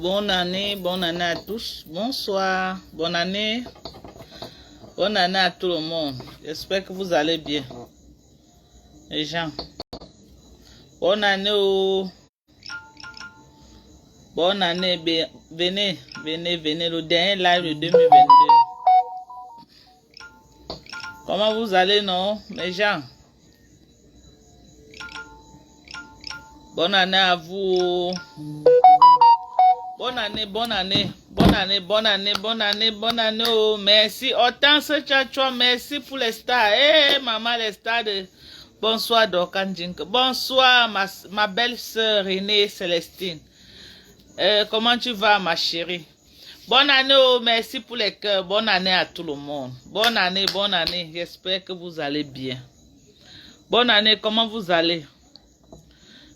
Bonne année à tous. Bonsoir, bonne année à tout le monde. J'espère que vous allez bien. Les gens, bonne année, bonne année. Venez, le dernier live de 2022. Comment vous allez, non, mes gens? Bonne année à vous. Bonne année. Oh, merci. Hortense Tchatchoua, merci pour les stars. Maman, les stars de... Bonsoir, Dorkan Djink. Bonsoir, ma belle sœur Renée Célestine. Comment tu vas, ma chérie? Bonne année, oh, merci pour les cœurs. Bonne année à tout le monde. Bonne année. J'espère que vous allez bien. Bonne année, comment vous allez?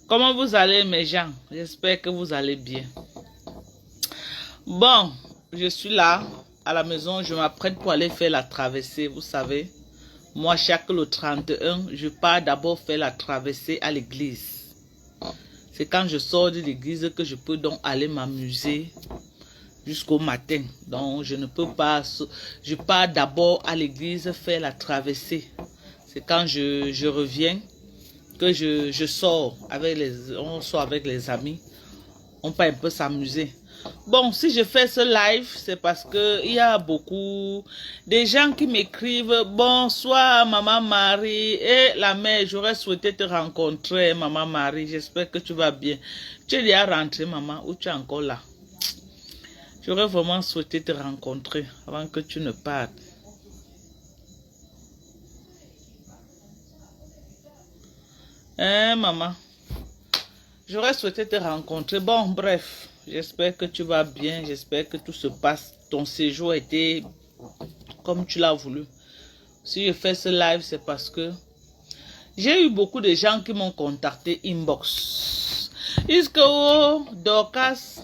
Comment vous allez, mes gens? J'espère que vous allez bien. Bon, je suis là, à la maison. Je m'apprête pour aller faire la traversée, vous savez. Moi, chaque le 31, je pars d'abord faire la traversée à l'église. C'est quand je sors de l'église que je peux donc aller m'amuser jusqu'au matin. Donc, je ne peux pas... Je pars d'abord à l'église faire la traversée. C'est quand je reviens que je sors avec on sort avec les amis. On peut un peu s'amuser. Bon, si je fais ce live, c'est parce que il y a beaucoup de gens qui m'écrivent « Bonsoir, Maman Marie. Et la mère, j'aurais souhaité te rencontrer, Maman Marie. J'espère que tu vas bien. Tu es déjà rentrée, maman, ou tu es encore là? J'aurais vraiment souhaité te rencontrer avant que tu ne partes. Hein, maman? J'aurais souhaité te rencontrer. Bon, bref. J'espère que tu vas bien. J'espère que tout se passe. Ton séjour a été comme tu l'as voulu. Si je fais ce live, c'est parce que j'ai eu beaucoup de gens qui m'ont contacté inbox. Est-ce que, oh, Dorcas,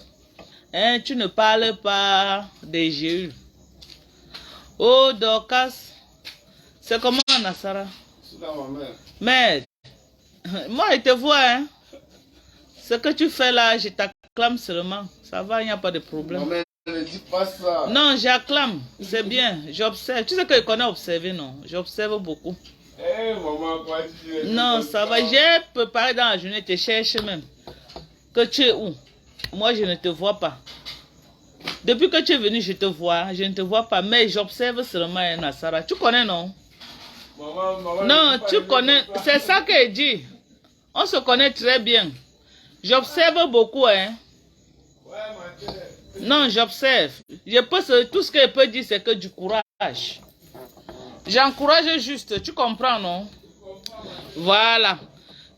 hein, tu ne parles pas des GU? Oh, Dorcas, c'est comment, Nassara? C'est dans ma mère. Mais, moi, je te vois, hein. Ce que tu fais là, je t'acclame seulement. Ça va, il n'y a pas de problème. Non, mais ne dis pas ça. Non, j'acclame. C'est bien. J'observe. Tu sais que je connais observer, non? J'observe beaucoup. Maman, quoi tu es? Non, ça va. J'ai préparé dans la journée, je te cherche même. Que tu es où? Moi, je ne te vois pas. Depuis que tu es venu, je te vois. Je ne te vois pas, mais j'observe seulement, Nassara. Tu connais, non? Maman, non, tu connais. C'est ça que je dis. On se connaît très bien. J'observe beaucoup, hein. Ouais, ma tête. Non, j'observe. Tout ce que je peux dire, c'est que du courage. J'encourage juste, tu comprends, non? Voilà.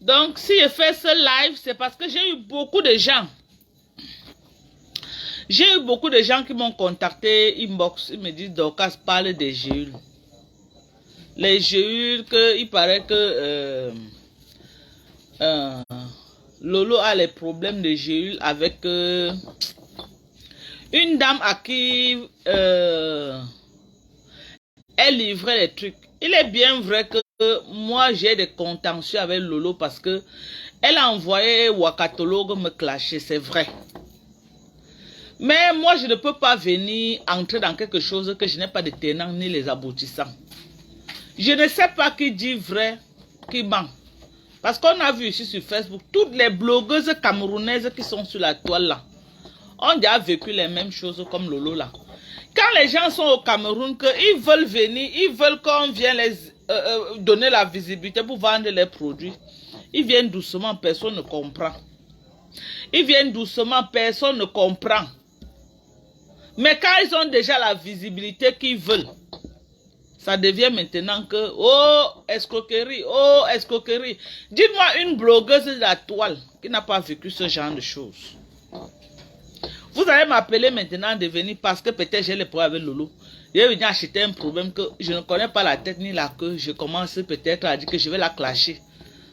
Donc, si je fais ce live, c'est parce que j'ai eu beaucoup de gens. J'ai eu beaucoup de gens qui m'ont contacté, inbox, ils me disent, Dorcas parle des GUL. Les GUL, il paraît que Lolo a les problèmes de GUL avec une dame à qui elle livrait les trucs. Il est bien vrai que moi j'ai des contentieux avec Lolo parce que elle a envoyé Wakatologue me clasher, c'est vrai. Mais moi je ne peux pas venir entrer dans quelque chose que je n'ai pas de tenants ni les aboutissants. Je ne sais pas qui dit vrai, qui ment. Parce qu'on a vu ici sur Facebook, toutes les blogueuses camerounaises qui sont sur la toile là, ont déjà vécu les mêmes choses comme Lolo là. Quand les gens sont au Cameroun, qu'ils veulent venir, ils veulent qu'on vienne les donner la visibilité pour vendre les produits. Ils viennent doucement, personne ne comprend. Ils viennent doucement, personne ne comprend. Mais quand ils ont déjà la visibilité qu'ils veulent, ça devient maintenant que, oh, escroquerie, oh, escroquerie. Dites-moi une blogueuse de la toile qui n'a pas vécu ce genre de choses. Vous allez m'appeler maintenant de venir parce que peut-être j'ai le problème avec Lolo. Je vais venir acheter un problème que je ne connais pas la tête ni la queue. Je commence peut-être à dire que je vais la clasher.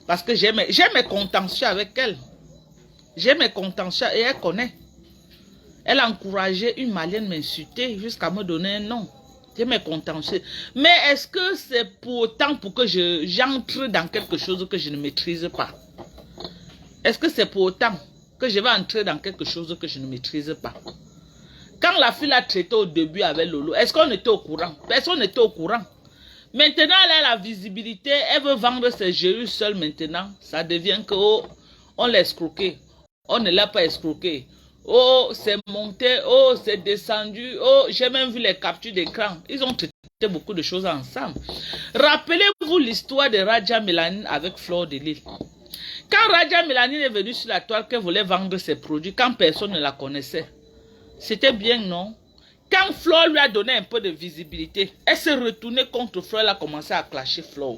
Parce que j'ai mes contentieux avec elle. J'ai mes contentieux et elle connaît. Elle a encouragé une Malienne m'insulter jusqu'à me donner un nom. J'ai mes contentieux. Mais est-ce que c'est pour autant pour que j'entre dans quelque chose que je ne maîtrise pas? Est-ce que c'est pour autant? que je vais entrer dans quelque chose que je ne maîtrise pas. Quand la fille l'a traité au début avec Lolo, est-ce qu'on était au courant? Personne n'était au courant. Maintenant, elle a la visibilité, elle veut vendre ses GU seule maintenant. Ça devient que, oh, on l'a escroqué. On ne l'a pas escroqué. Oh, c'est monté, oh, c'est descendu, oh, j'ai même vu les captures d'écran. Ils ont traité beaucoup de choses ensemble. Rappelez-vous l'histoire de Raja Mélanine avec Fleur de Lille. Quand Raja Mélanine est venue sur la toile qu'elle voulait vendre ses produits, quand personne ne la connaissait, c'était bien, non? Quand Fleur lui a donné un peu de visibilité, elle s'est retournée contre Fleur, elle a commencé à clasher Fleur.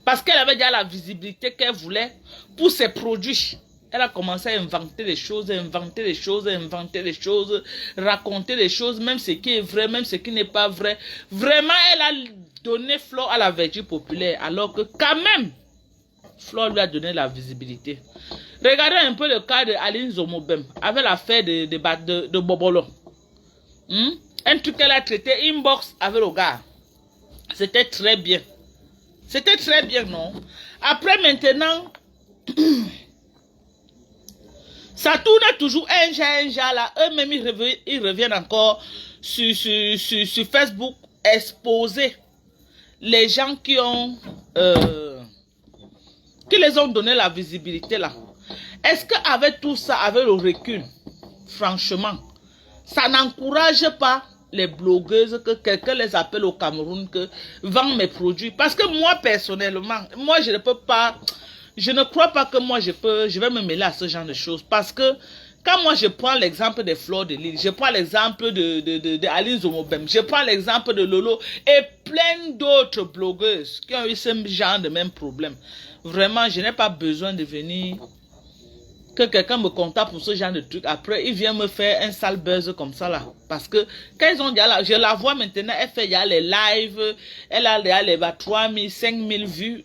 Parce qu'elle avait déjà la visibilité qu'elle voulait pour ses produits. Elle a commencé à inventer des choses, inventer des choses, inventer des choses, raconter des choses, même ce qui est vrai, même ce qui n'est pas vrai. Vraiment, elle a donné Fleur à la vertu populaire, alors que quand même, Fleur lui a donné la visibilité. Regardez un peu le cas de Aline Zomobem, avec l'affaire de Bobolo. Un truc qu'elle a traité inbox avec le gars. C'était très bien. C'était très bien, non? Après, maintenant, ça tourne toujours un genre là. Eux-mêmes, ils reviennent encore sur Facebook exposer les gens qui ont... qui les ont donné la visibilité là. Est-ce qu'avec tout ça, avec le recul, franchement, ça n'encourage pas les blogueuses que quelqu'un les appelle au Cameroun que vendent mes produits? Parce que moi, personnellement, moi, je ne peux pas, je ne crois pas que moi, je vais me mêler à ce genre de choses. Parce que quand moi, je prends l'exemple des Fleurs de Lille, je prends l'exemple de Aline Zomobem, je prends l'exemple de Lolo et plein d'autres blogueuses qui ont eu ce genre de même problème. Vraiment, je n'ai pas besoin de venir... que quelqu'un me contacte pour ce genre de truc. Après, il vient me faire un sale buzz comme ça là. Parce que quand ils ont dit là, je la vois maintenant, elle fait les lives, elle a les 3000, 5000 vues.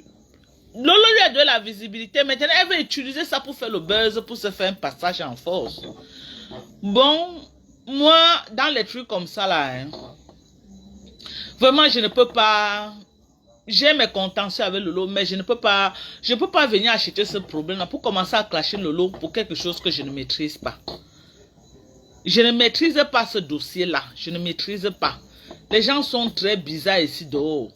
Lolo lui a donné la visibilité. Maintenant, elle veut utiliser ça pour faire le buzz, pour se faire un passage en force. Bon, moi, dans les trucs comme ça là, hein, vraiment, je ne peux pas... J'ai mes contentieux avec Lolo, mais je ne peux pas venir acheter ce problème-là pour commencer à clasher Lolo pour quelque chose que je ne maîtrise pas. Je ne maîtrise pas ce dossier-là. Je ne maîtrise pas. Les gens sont très bizarres ici dehors.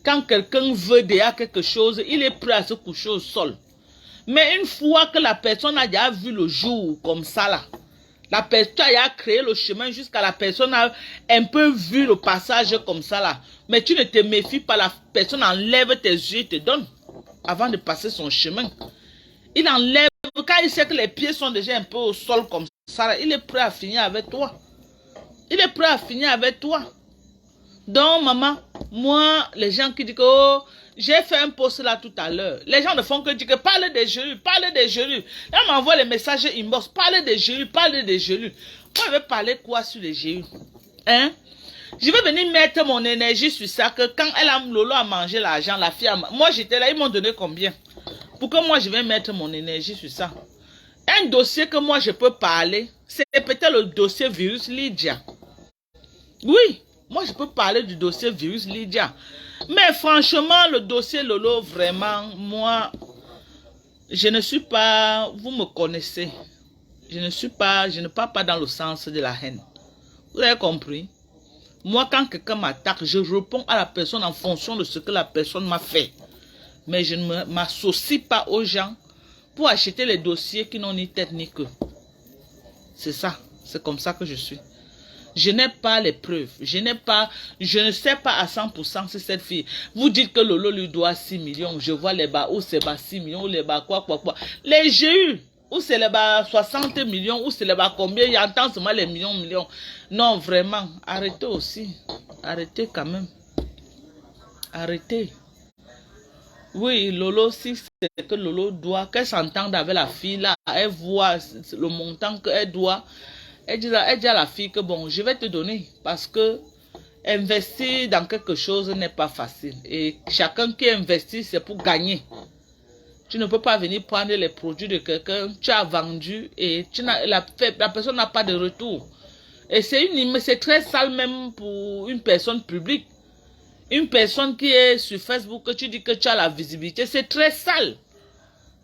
Quand quelqu'un veut déjà quelque chose, il est prêt à se coucher au sol. Mais une fois que la personne a déjà vu le jour comme ça là, la personne a créé le chemin jusqu'à la personne a un peu vu le passage comme ça là. Mais tu ne te méfies pas, la personne enlève tes yeux et te donne avant de passer son chemin. Il enlève, quand il sait que les pieds sont déjà un peu au sol comme ça là, il est prêt à finir avec toi. Il est prêt à finir avec toi. Donc maman, moi, les gens qui disent que oh, j'ai fait un post là tout à l'heure. Les gens ne font que dire que parle des gelus, parle des gelus. Là, on m'envoie les messages inbox, parle des gelus, parle des gelus. Moi, je vais parler quoi sur les gelus? Hein? Je vais venir mettre mon énergie sur ça, que quand Lolo a mangé l'argent, la fille a... Moi, j'étais là, ils m'ont donné combien? Pour que moi, je vais mettre mon énergie sur ça. Un dossier que moi, je peux parler, c'est peut-être le dossier virus Lydia. Oui. Moi, je peux parler du dossier virus Lydia. Mais franchement, le dossier Lolo, vraiment, moi, je ne suis pas... Vous me connaissez. Je ne parle pas dans le sens de la haine. Vous avez compris? Moi, quand quelqu'un m'attaque, je réponds à la personne en fonction de ce que la personne m'a fait. Mais je ne m'associe pas aux gens pour acheter les dossiers qui n'ont ni tête ni queue. C'est ça. C'est comme ça que je suis. Je n'ai pas les preuves. Je ne sais pas à 100% si cette fille. Vous dites que Lolo lui doit 6 millions. Je vois les bas, où c'est bas 6 millions, ou les bas quoi. Les GU, où c'est les bas 60 millions, où c'est les bas combien. Il entend seulement les millions. Non, vraiment. Arrêtez aussi. Arrêtez quand même. Arrêtez. Oui, Lolo, si c'est que Lolo doit, qu'elle s'entende avec la fille là, elle voit le montant qu'elle doit. Elle dit à la fille que bon, je vais te donner parce que investir dans quelque chose n'est pas facile. Et chacun qui investit, c'est pour gagner. Tu ne peux pas venir prendre les produits de quelqu'un, tu as vendu et la personne n'a pas de retour. Et c'est très sale même pour une personne publique. Une personne qui est sur Facebook, que tu dis que tu as la visibilité, c'est très sale.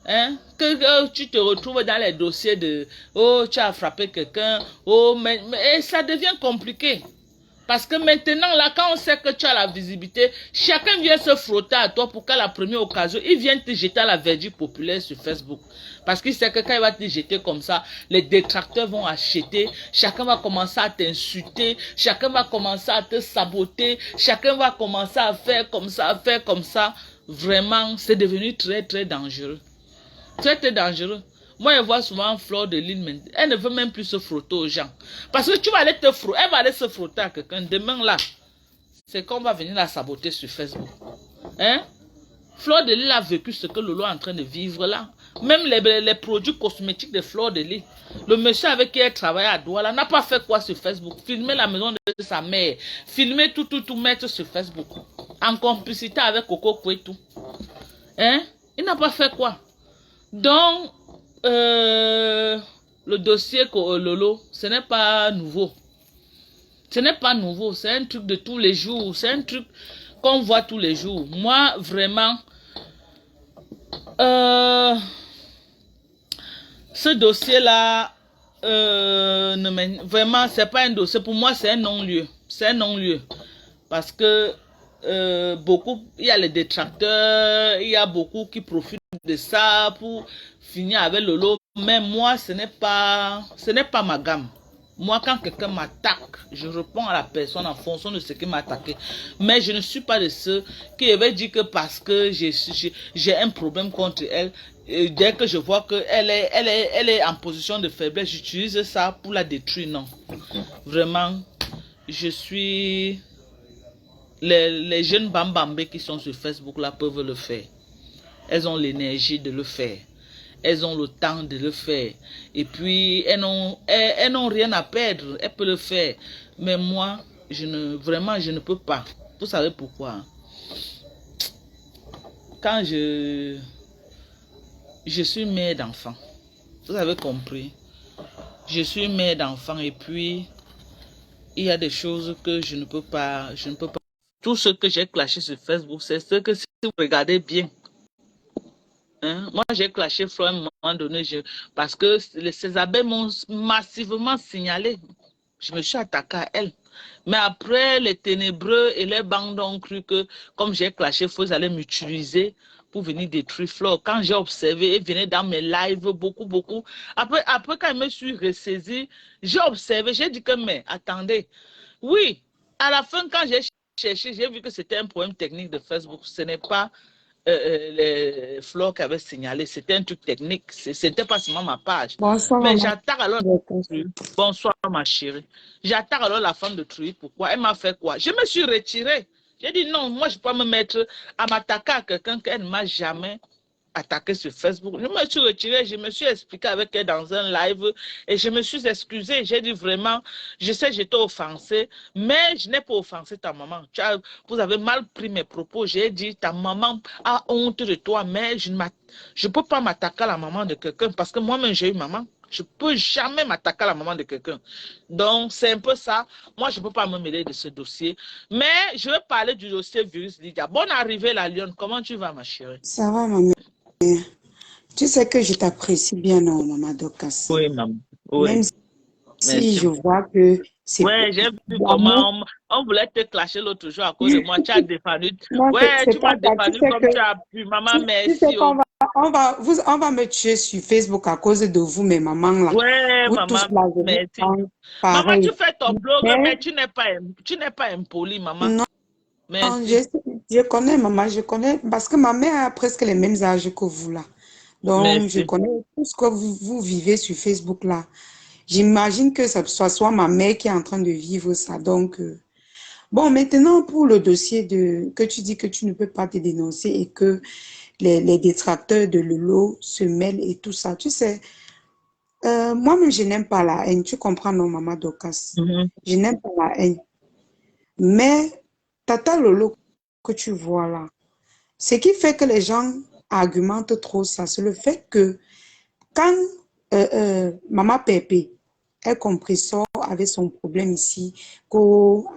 Hein? Que tu te retrouves dans les dossiers de oh, tu as frappé quelqu'un, oh, mais et ça devient compliqué. Parce que maintenant, là, quand on sait que tu as la visibilité, chacun vient se frotter à toi pour qu'à la première occasion, il vienne te jeter à la verdure populaire sur Facebook. Parce qu'il sait que quand il va te jeter comme ça, les détracteurs vont acheter, chacun va commencer à t'insulter, chacun va commencer à te saboter, chacun va commencer à faire comme ça, à faire comme ça. Vraiment, c'est devenu très, très dangereux. Très, très dangereux. Moi, je vois souvent Fleur de Lune, mais elle ne veut même plus se frotter aux gens. Parce que tu vas aller te frotter, elle va aller se frotter à quelqu'un. Demain, là, c'est qu'on va venir la saboter sur Facebook. Hein? Fleur de Lune a vécu ce que Lolo est en train de vivre là. Même les produits cosmétiques de Fleur de Lune. Le monsieur avec qui elle travaille à Douala n'a pas fait quoi sur Facebook? Filmer la maison de sa mère. Filmer tout, mettre sur Facebook. En complicité avec Coco Kouetou. Hein? Il n'a pas fait quoi? Donc, le dossier Lolo, ce n'est pas nouveau. Ce n'est pas nouveau, c'est un truc de tous les jours. C'est un truc qu'on voit tous les jours. Moi, vraiment, ce dossier-là, vraiment, c'est pas un dossier. Pour moi, c'est un non-lieu. C'est un non-lieu. Parce que il y a les détracteurs, il y a beaucoup qui profitent de ça pour finir avec Lolo. Mais moi, ce n'est pas ma gamme. Moi, quand quelqu'un m'attaque, je réponds à la personne en fonction de ce qui m'a attaqué. Mais je ne suis pas de ceux qui veulent dire que parce que j'ai un problème contre elle, et dès que je vois qu'elle est en position de faiblesse, j'utilise ça pour la détruire. Non. Vraiment, je suis... Les jeunes bambambés qui sont sur Facebook là peuvent le faire. Elles ont l'énergie de le faire. Elles ont le temps de le faire. Et puis, elles n'ont rien à perdre. Elles peuvent le faire. Mais moi, vraiment, je ne peux pas. Vous savez pourquoi? Quand je suis mère d'enfant. Vous avez compris? Je suis mère d'enfant et puis, il y a des choses que je ne peux pas. Tout ce que j'ai clashé sur Facebook, c'est ce que si vous regardez bien, hein, moi j'ai clashé Flo à un moment donné, parce que ces abeilles m'ont massivement signalé. Je me suis attaqué à elles. Mais après, les ténébreux et les bandes ont cru que, comme j'ai clashé Flo, ils allaient m'utiliser pour venir détruire Flo. Quand j'ai observé, ils venaient dans mes lives beaucoup. Après quand je me suis ressaisie, j'ai observé, j'ai dit que, mais attendez, oui, à la fin, quand j'ai cherché, j'ai vu que c'était un problème technique de Facebook. Ce n'est pas les Flo qui avaient signalé. C'était un truc technique. C'était pas seulement ma page. Bonsoir, Mais maman. j'attaque alors. Bonsoir, ma chérie. J'attaque alors la femme de Truy. Pourquoi? Elle m'a fait quoi? Je me suis retirée. J'ai dit non, moi je peux pas me mettre à m'attaquer à quelqu'un qu'elle ne m'a jamais attaqué sur Facebook. Je me suis retirée, je me suis expliqué avec elle dans un live et je me suis excusée. J'ai dit vraiment, je sais que j'étais offensée, mais je n'ai pas offensé ta maman. Vous avez mal pris mes propos. J'ai dit ta maman a honte de toi, mais je ne peux pas m'attaquer à la maman de quelqu'un parce que moi-même j'ai eu maman. Je ne peux jamais m'attaquer à la maman de quelqu'un. Donc, c'est un peu ça. Moi, je ne peux pas me mêler de ce dossier. Mais je vais parler du dossier virus Lydia. Bonne arrivée, la Lyon. Comment tu vas, ma chérie? Ça va, maman. Tu sais que je t'apprécie bien, non, maman Docas. Oui, maman. Oui. Même si Merci. je vois que c'est... Ouais, j'ai vu comment on voulait te clasher l'autre jour à cause de moi. Tu as défendu. Non, Ouais, tu m'as pas ça. défendu comme tu as pu. Maman, merci. Tu sais qu'on on va me tuer sur Facebook à cause de vous, mes mamans là. Ouais, Vous maman, tous là, merci. pareil. Maman, tu fais ton blog, mais tu n'es pas impoli, maman. Non, merci. je connais, maman, je connais, parce que ma mère a presque les mêmes âges que vous là. Donc, Merci. je connais tout ce que vous vivez sur Facebook là. J'imagine que ça soit ma mère qui est en train de vivre ça. Donc, bon, maintenant, pour le dossier que tu dis que tu ne peux pas te dénoncer et que les détracteurs de Lolo se mêlent et tout ça, tu sais, moi-même, je n'aime pas la haine. Tu comprends, non, maman Docas? Je n'aime pas la haine. Mais, Tata Lolo que tu vois là, ce qui fait que les gens argumentent trop ça, c'est le fait que quand Maman Pépé est compris sort avec son problème ici, que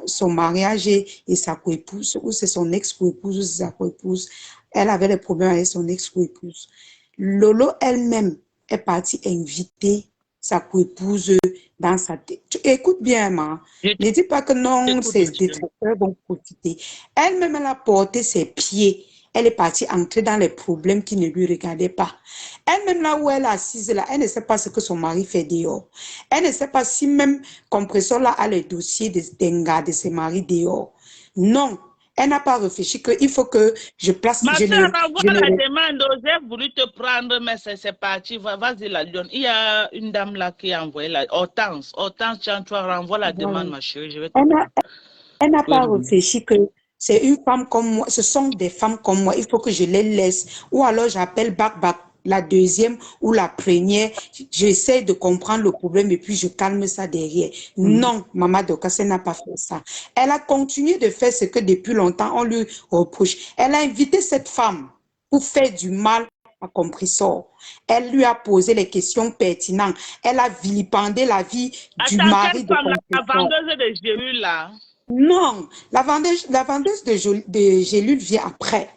son mariage et sa coépouse, ou c'est son ex-coépouse ou c'est sa coépouse, elle avait des problèmes avec son ex-coépouse. Lolo elle-même est partie inviter sa coépouse dans sa tête. Écoute bien, ma. Je Ne dis pas que non, t'écoute, ma ses chérie. détracteurs vont profiter. Elle-même, elle a porté ses pieds. Elle est partie entrer dans les problèmes qui ne lui regardaient pas. Elle-même, là où elle est assise, là, elle ne sait pas ce que son mari fait dehors. Elle ne sait pas si même Compressor là a les dossiers d'un gars de ses maris dehors. Non, elle n'a pas réfléchi qu'il faut que je place, Ma soeur, envoie je la ne, demande. J'ai voulu te prendre, mais c'est parti. Vas-y, la lionne. Il y a une dame là qui a envoyé la. Hortense, Hortense, tiens, toi, renvoie la voilà. demande, ma chérie. Je vais te Elle prendre. n'a Elle n'a Oui, pas réfléchi que c'est une femme comme moi, ce sont des femmes comme moi, il faut que je les laisse. Ou alors j'appelle back la deuxième ou la première, j'essaie de comprendre le problème et puis je calme ça derrière. Non, Maman Dorcas, elle n'a pas fait ça. Elle a continué de faire ce que depuis longtemps on lui reproche. Elle a invité cette femme pour faire du mal à Compressor. Elle lui a posé les questions pertinentes. Elle a vilipendé la vie du Attends, quelle mari de femme, la Compressor. vendeuse de Jéhu là? Non, la vendeuse de gélules vient après.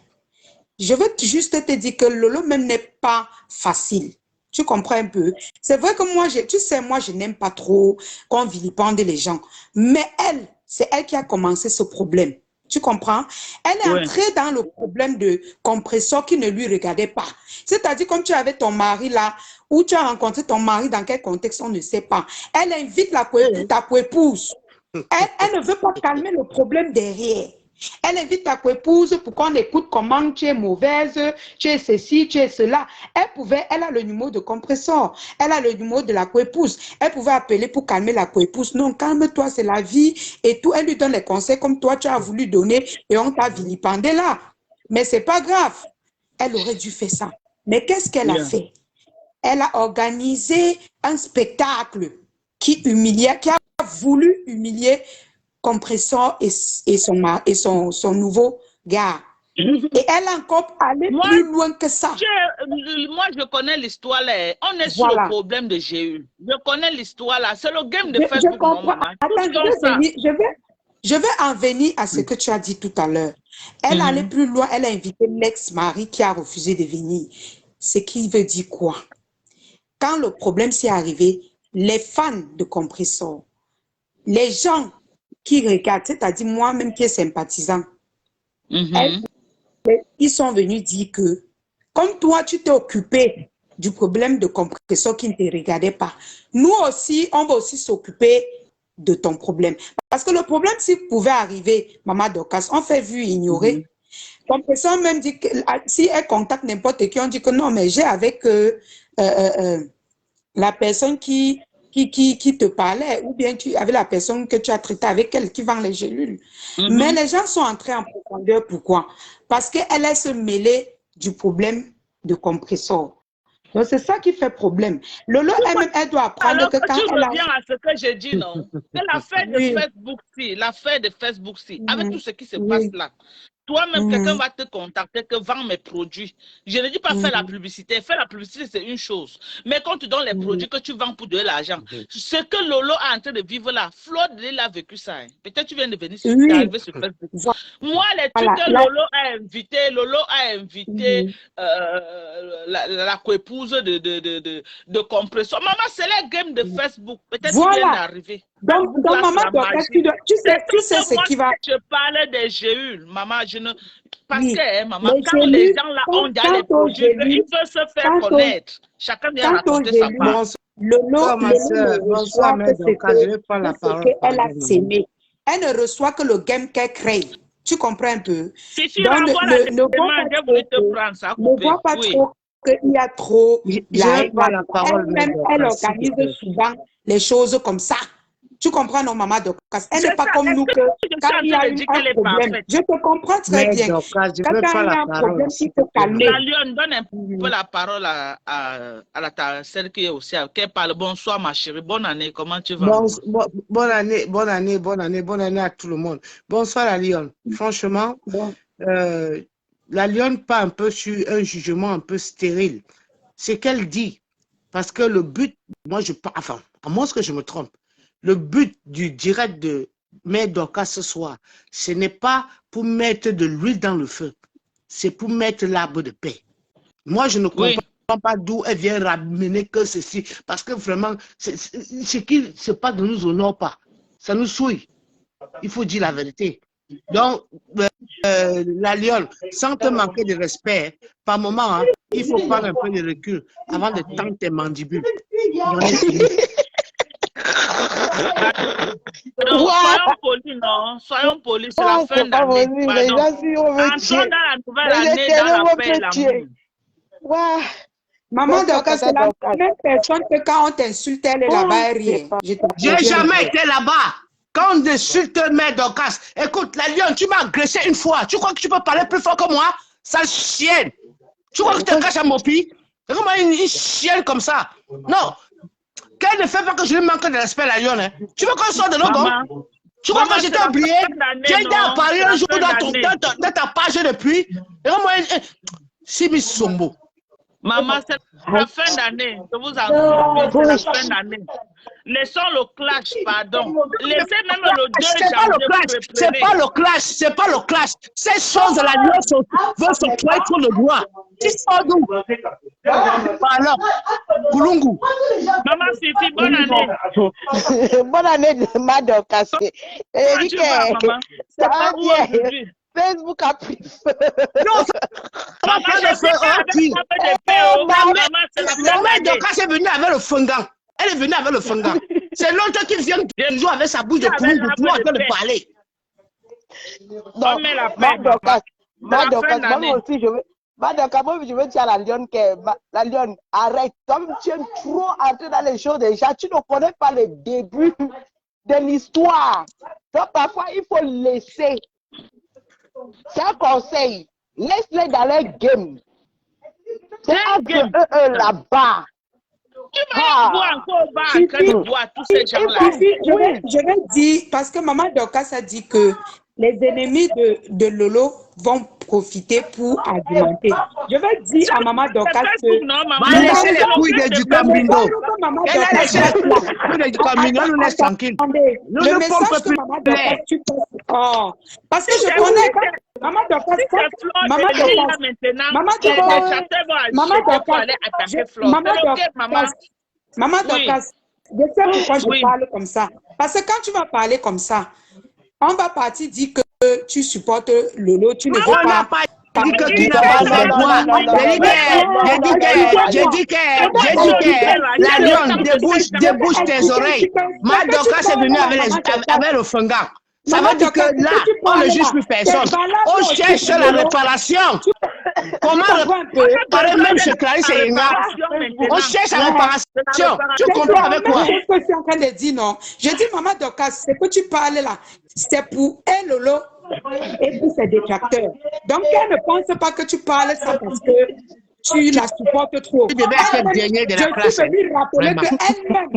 Je veux juste te dire que Lolo même n'est pas facile. Tu comprends un peu? C'est vrai que moi, tu sais, moi, je n'aime pas trop qu'on vilipende les gens. Mais elle, c'est elle qui a commencé ce problème. Tu comprends? Elle est Oui. entrée dans le problème de Compressor qui ne lui regardait pas. C'est-à-dire, comme tu avais ton mari là, ou tu as rencontré ton mari dans quel contexte, on ne sait pas. Elle invite ta coépouse. Elle ne veut pas calmer le problème derrière. Elle invite ta coépouse pour qu'on écoute comment tu es mauvaise, tu es ceci, tu es cela. Elle a le numéro de Compressor, elle a le numéro de la coépouse. Elle pouvait appeler pour calmer la coépouse. Non, calme-toi, c'est la vie et tout. Elle lui donne les conseils comme toi, tu as voulu donner et on t'a vilipendé là. Mais c'est pas grave. Elle aurait dû faire ça. Mais qu'est-ce qu'elle a Yeah. fait? Elle a organisé un spectacle qui a voulu humilier Compressor et son nouveau gars. Et elle a encore allé Moi, plus loin que ça. moi, je connais l'histoire là. On est sur le Voilà. problème de Jéhu. Je connais l'histoire là. C'est le game de Je Facebook, non, comprends. maman. Attends, Tous comme ça. je vais en venir à ce que tu as dit tout à l'heure. Elle allait plus loin, elle a invité l'ex-mari qui a refusé de venir. Ce qui veut dire quoi? Quand le problème s'est arrivé, les fans de Compressor, les gens qui regardent, c'est-à-dire moi-même qui est sympathisant, ils sont venus dire que, comme toi, tu t'es occupé du problème de Compressor qui ne te regardait pas, nous aussi, on va aussi s'occuper de ton problème. Parce que le problème, s'il pouvait arriver, Maman Dorcas, on fait vu ignorer. Compressor même dit que si elle contacte n'importe qui, on dit que non, mais j'ai avec la personne qui te parlait, ou bien tu avais la personne que tu as traitée avec elle qui vend les gélules. Mais les gens sont entrés en profondeur. Pourquoi? Parce qu'elle est se mêler du problème de Compressor. Donc, c'est ça qui fait problème. Lolo, elle doit apprendre Alors que que quand tu elle a... reviens à ce que j'ai dit, non? C'est l'affaire de Oui. Facebook-ci, l'affaire de Facebook-ci, avec tout ce qui se passe Oui. là. Toi-même, quelqu'un va te contacter que vends mes produits. Je ne dis pas faire la publicité. Faire la publicité, c'est une chose. Mais quand tu donnes les produits que tu vends pour de l'argent, ce que Lolo est en train de vivre là, Flo, il a vécu ça. Hein. Peut-être tu viens de venir sur, d'arriver sur Facebook. Moi, les trucs que Lolo a invité la coépouse de Compressor. Maman, c'est la game de Facebook. Peut-être tu viens d'arriver. Donc maman, tu sais ce qui va... Je parlais des géules, maman, je ne... Parce Oui. que, maman, quand les gens là ont déjà les produits, ils veulent se faire connaître. Chacun vient raconter sa part. Lolo ne reçoit que ce qu'elle a sémé. Elle ne reçoit que le game qu'elle crée. Tu comprends un peu? Si tu renvoies la demande, j'ai voulu te prendre ça. Ne vois pas trop qu'il y a trop... Elle organise souvent les choses comme ça. Tu comprends, non, Maman Dorcas? Elle n'est pas comme nous que quand il y a un problème. Je te comprends très bien. Quand il y a un problème, il faut calmer. La lionne, donne un peu la parole à celle qui est aussi, qui parle. Bonsoir, ma chérie. Bonne année. Comment tu vas? Bonne année à tout le monde. Bonsoir, la lionne. Franchement, la lionne part un peu sur un jugement un peu stérile. C'est qu'elle dit. Parce que le but, moi, enfin, à moins que je me trompe, le but du direct de Mère Dorcas ce soir, ce n'est pas pour mettre de l'huile dans le feu, c'est pour mettre l'arbre de paix. Moi, je ne comprends pas d'où elle vient ramener que ceci. Parce que vraiment, ce qui se passe ne nous honore pas. Ça nous souille. Il faut dire la vérité. Donc, la lionne, sans te manquer de respect, par moment, hein, il faut prendre un peu de recul avant de tendre tes mandibules. Donc, soyons polis, non? Soyons polis, c'est la fin d'année. Entrons dans la nouvelle année, dans la paix et l'amour. Ouais. Maman Dorcas, c'est la même personne que quand on t'insulte, elle est là-bas, elle rit. J'ai jamais été là-bas. Quand on insulte Mère Dorcas, écoute, la lionne, tu m'as agressé une fois. Tu crois que tu peux parler plus fort que moi? Sale chienne. Tu crois que tu te caches à mon pied? C'est comme une chienne comme ça. Non. Qu'elle ne fait pas que je lui manque de respect, la lionne. Hein. Tu veux qu'on sorte de nos gants? Tu crois que je t'ai oublié? J'ai été à Paris un jour dans ta page depuis. Et moi, Simi Sombo. Maman, c'est la fin d'année. Je vous en prie, c'est la fin d'année. Laissons le clash, pardon. Laissez même le 2 janvier. C'est pas le clash, c'est pas le clash. Ces choses de la loi vont se croire sur le droit. Tu sors d'où? Alors, Koulungu. Maman Fifi, bonne année. Bonne année, Mère Dorcas. Ça va bien. Facebook a pris feu. Non, ça va faire le feu. La Mère Dorcas est venue avec le fungan. Elle est venue avec le fungan. C'est l'autre qui vient toujours avec sa bouche de Koulungu, toujours en train de parler. Non, Mère Dorcas, moi aussi, je veux dire à la lionne que la lionne, arrête. Comme tu es trop entré dans les choses déjà, tu ne connais pas le début de l'histoire. Donc parfois, il faut laisser. C'est un conseil. Laisse-les dans leur game. C'est un game là-bas. Tu vas boire encore au bar quand tu bois tous ces gens-là. Je vais dire, parce que Maman Dorcas a dit que les ennemis de Lolo vont profiter pour argumenter. Je vais dire à Maman Dorcas que... Va laisser les couilles du Camino. Elle a laissé les couilles du Camino, nous laisse tranquille. Le message que Maman Dorcas, tu penses... Parce que je connais... Maman Dorcas, je sais pourquoi je parle comme ça. Parce que quand tu vas parler comme ça, on va partir dire que tu supportes Lolo, tu ne veux pas. Dit que tu n'as pas le droit. J'ai dit que la lionne débouche tes oreilles. Mère Dorcas est venue avec le fungan. Ça veut dire que là, on ne juge plus personne. On cherche la réparation. Comment réparer même chez Clarisse et Yenga? On cherche la réparation. Tu comprends avec quoi? C'est ce que je suis en train de dire, non? Je dis, Maman Dorcas, c'est que tu parles là. C'est pour elle, Lolo, et pour ses détracteurs. Donc, elle ne pense pas que tu parles ça parce que tu la supportes trop. Tu devais être le dernier de la classe. Je suis venue rappeler qu'elle-même,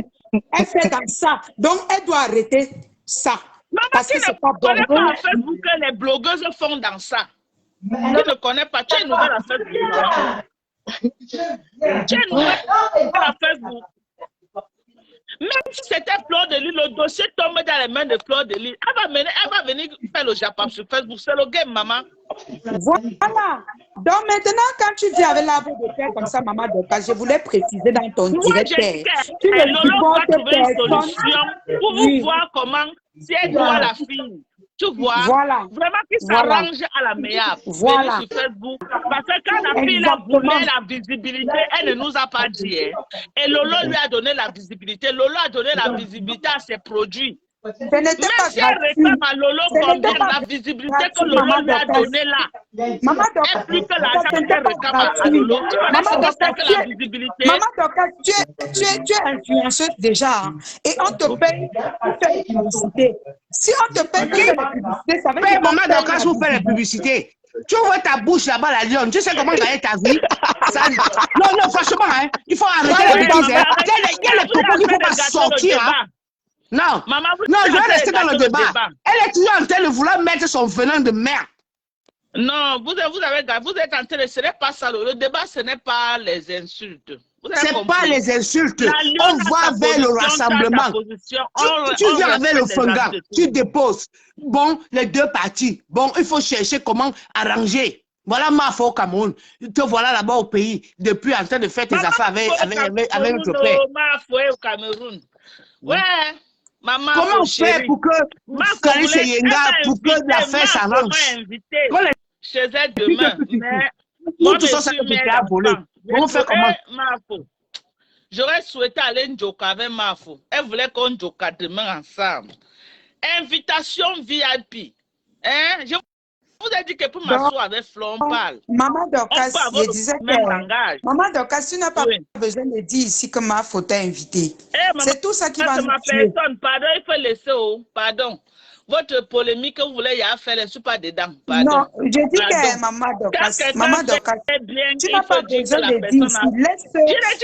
elle fait comme ça. Donc, elle doit arrêter ça. Maman, parce que c'est pas bon. Tu ne connais pas à Facebook que les blogueuses font dans ça. Tu ne connais pas. Tu es nouvelle à Facebook. Tu es nouvelle à Facebook. Même si c'était Fleur de Lys, le dossier tombe dans les mains de Fleur de Lys. Elle va venir faire le Japon sur Facebook. C'est le game, maman. Voilà. Donc maintenant, quand tu dis avec la voix de faire comme ça, Maman Dorcas, je voulais préciser dans ton direct. Tu ne supportes personne. Pour vous voir comment, si elle doit la fille. Tu vois, vraiment qui s'arrange à la meilleure. Voilà. Sur Facebook. Parce que quand la fille a voulu la visibilité, elle ne nous a pas dit. Et Lolo lui a donné la visibilité. Lolo a donné la visibilité à ses produits. Ce n'était pas si elle réclame à Lolo combien la visibilité que Lolo lui a donnée là, Maman Dorcas, est plus que l'argent qu'elle réclame à Lolo. Maman Dorcas, tu es influenceuse déjà. Et on te paye pour faire la publicité. Si on te paye pour faire la publicité, ça veut dire que Maman Dorcas pour faire la publicité. Tu ouvres ta bouche là-bas, la lionne. Tu sais comment va être ta vie? Non, franchement, hein, il faut arrêter la bêtise. Il y a les propos qu'il ne faut pas sortir. Hein. Non, maman, je vais rester dans le débat. Elle est toujours en train de vouloir mettre son venin de merde. Non, vous êtes en train de... Ce n'est pas ça. Le débat, ce n'est pas les insultes. Ce n'est pas les insultes. On va vers le rassemblement. Tu viens avec le fungan. Tu déposes. Bon, les deux parties. Bon, il faut chercher comment arranger. Voilà Mafo au Cameroun. Te voilà là-bas au pays, depuis en train de faire tes affaires avec notre père. Mafo au Cameroun. Ouais, maman. Comment faire pour que Clarisse Yenga, pour que l'affaire s'avance? Chez elle demain. Mais nous tous ça que tu as volé. On fait comment? Mafo. J'aurais souhaité aller Njoka avec Mafo. Elle voulait qu'on Njoka demain ensemble. Invitation VIP. Hein? Je vous ai dit que pour m'asseoir avec Flo, on parle. Maman Dorcas, je disais que Maman Dorcas, tu n'as pas besoin de dire ici que Mafo t'a invité. C'est tout ça qui va nous tuer. Pardon, il faut laisser. Pardon. Votre polémique que vous voulez y faire, je ne suis pas dedans. Pardon. Non, je dis que Maman Dorcas, tu n'as pas besoin de dire ici.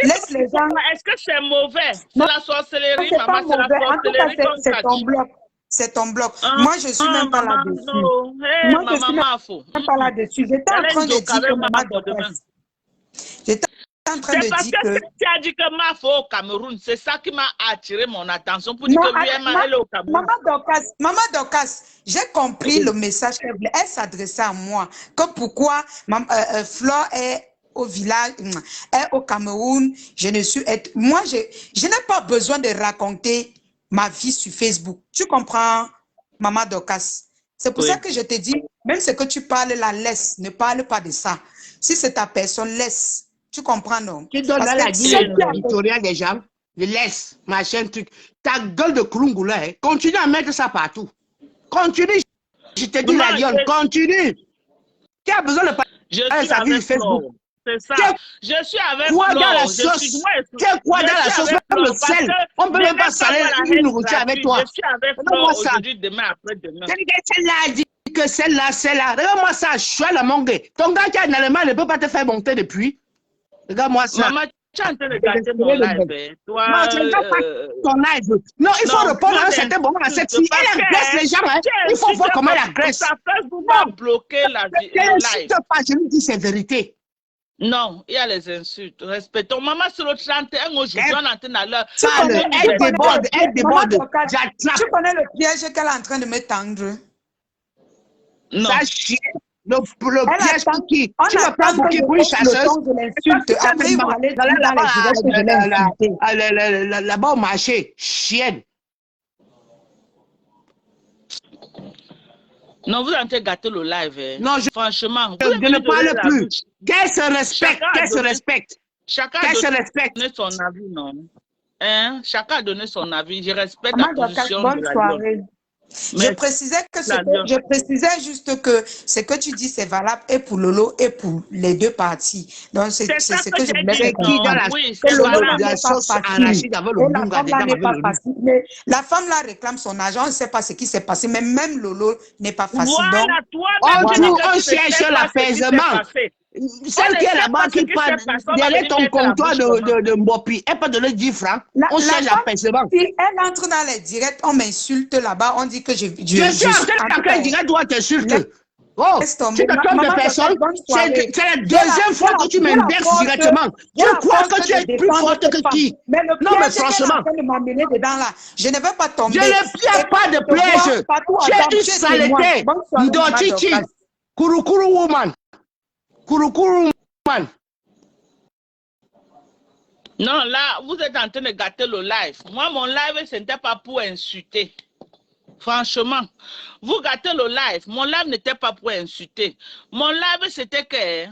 Laisse les gens. Est-ce que c'est mauvais? C'est la sorcellerie, maman, c'est la sorcellerie. En tout cas, c'est ton bloc. C'est ton bloc. Moi, je ne suis même pas là-dessus. Moi, je ne suis même pas là-dessus. J'étais en train de dire que Maman Dorcas. J'étais en train de dire que... C'est parce que tu as dit que Mafo au Cameroun, c'est ça qui m'a attiré mon attention pour dire que lui est au Cameroun. Maman Dorcas, j'ai compris le message qu'elle voulait. Elle s'adressait à moi. Que pourquoi Flore est au village, est au Cameroun, je ne suis... Moi, je n'ai pas besoin de raconter ma vie sur Facebook. Tu comprends, Maman Dorcas? C'est pour ça que je te dis, même ce que tu parles là, laisse. Ne parle pas de ça. Si c'est ta personne, laisse. Tu comprends, non? Tu donnes là la guilde éditoriale des gens, laisse, machin, truc. Ta gueule de Krungoula, hein. Continue à mettre ça partout. Continue. Je te dis la lionne, continue. Tu as besoin de parler sa vie sur Facebook. C'est ça. Je suis avec quoi dans la sauce? Quel quoi dans la sauce? Même le sel. On ne peut même pas saler une nourriture avec toi. Je suis avec Flo aujourd'hui, demain, après-demain. Celle-là a dit que celle-là. Regarde-moi ça, je suis à la mangue. Ton gars qui est en Allemagne ne peut pas te faire monter depuis. Regarde-moi ça. Maman, tu es en train de gâter mon live. Toi, non, tu ne pas ton live. Non, il faut répondre à un certain moment à cette fille. Elle agresse les gens. Hein. Il faut voir comment elle agresse. Ça fait vous pas bloquer la live. Je lui dis c'est vérité. Non, il y a les insultes. Respectons. Maman, sur le 31 aujourd'hui, on entend à l'heure. Elle déborde. Tu connais le piège qu'elle est en train de me tendre? Non. Ça chie. Le piège pour qui? Tu ne prends pour qui? Pour une chasseuse? Après, il va aller dans les directs là-bas au marché. Chienne. Non, vous avez gâté le live. Hein. Non, franchement. Je ne parle plus. Qu'elle se respecte. Qu'elle se respecte. Chacun a donné son avis, non? Hein? Chacun a donné son avis. Je respecte la position de la soirée. Je précisais juste que ce que tu dis, c'est valable et pour Lolo et pour les deux parties. Donc, c'est ce que je voulais dire. Qui dans la sauce arachide avec le bunga n'est pas facile. Mais la femme là réclame son argent. On ne sait pas ce qui s'est passé. Mais même Lolo n'est pas facile. Voilà, on cherche l'apaisement. Celle qui est là-bas, qui parle derrière ton comptoir de Mbopi, elle peut donner 10 francs. On cherche l'apaisement. Si elle entre dans les directs, on m'insulte là-bas, on dit que je suis en train de direct, toi t'insultes. Oh, tu te trompes de personne. C'est la deuxième fois que tu m'inverses directement. Tu crois que tu es plus forte que qui? Non, mais franchement. Je ne veux pas tomber. Je n'ai pas de piège. Tu es une saleté. Ndotiti. Kurukuru woman. Kurukuru man. Non, là, vous êtes en train de gâter le live. Moi, mon live, ce n'était pas pour insulter. Franchement, vous gâtez le live. Mon live n'était pas pour insulter. Mon live, c'était que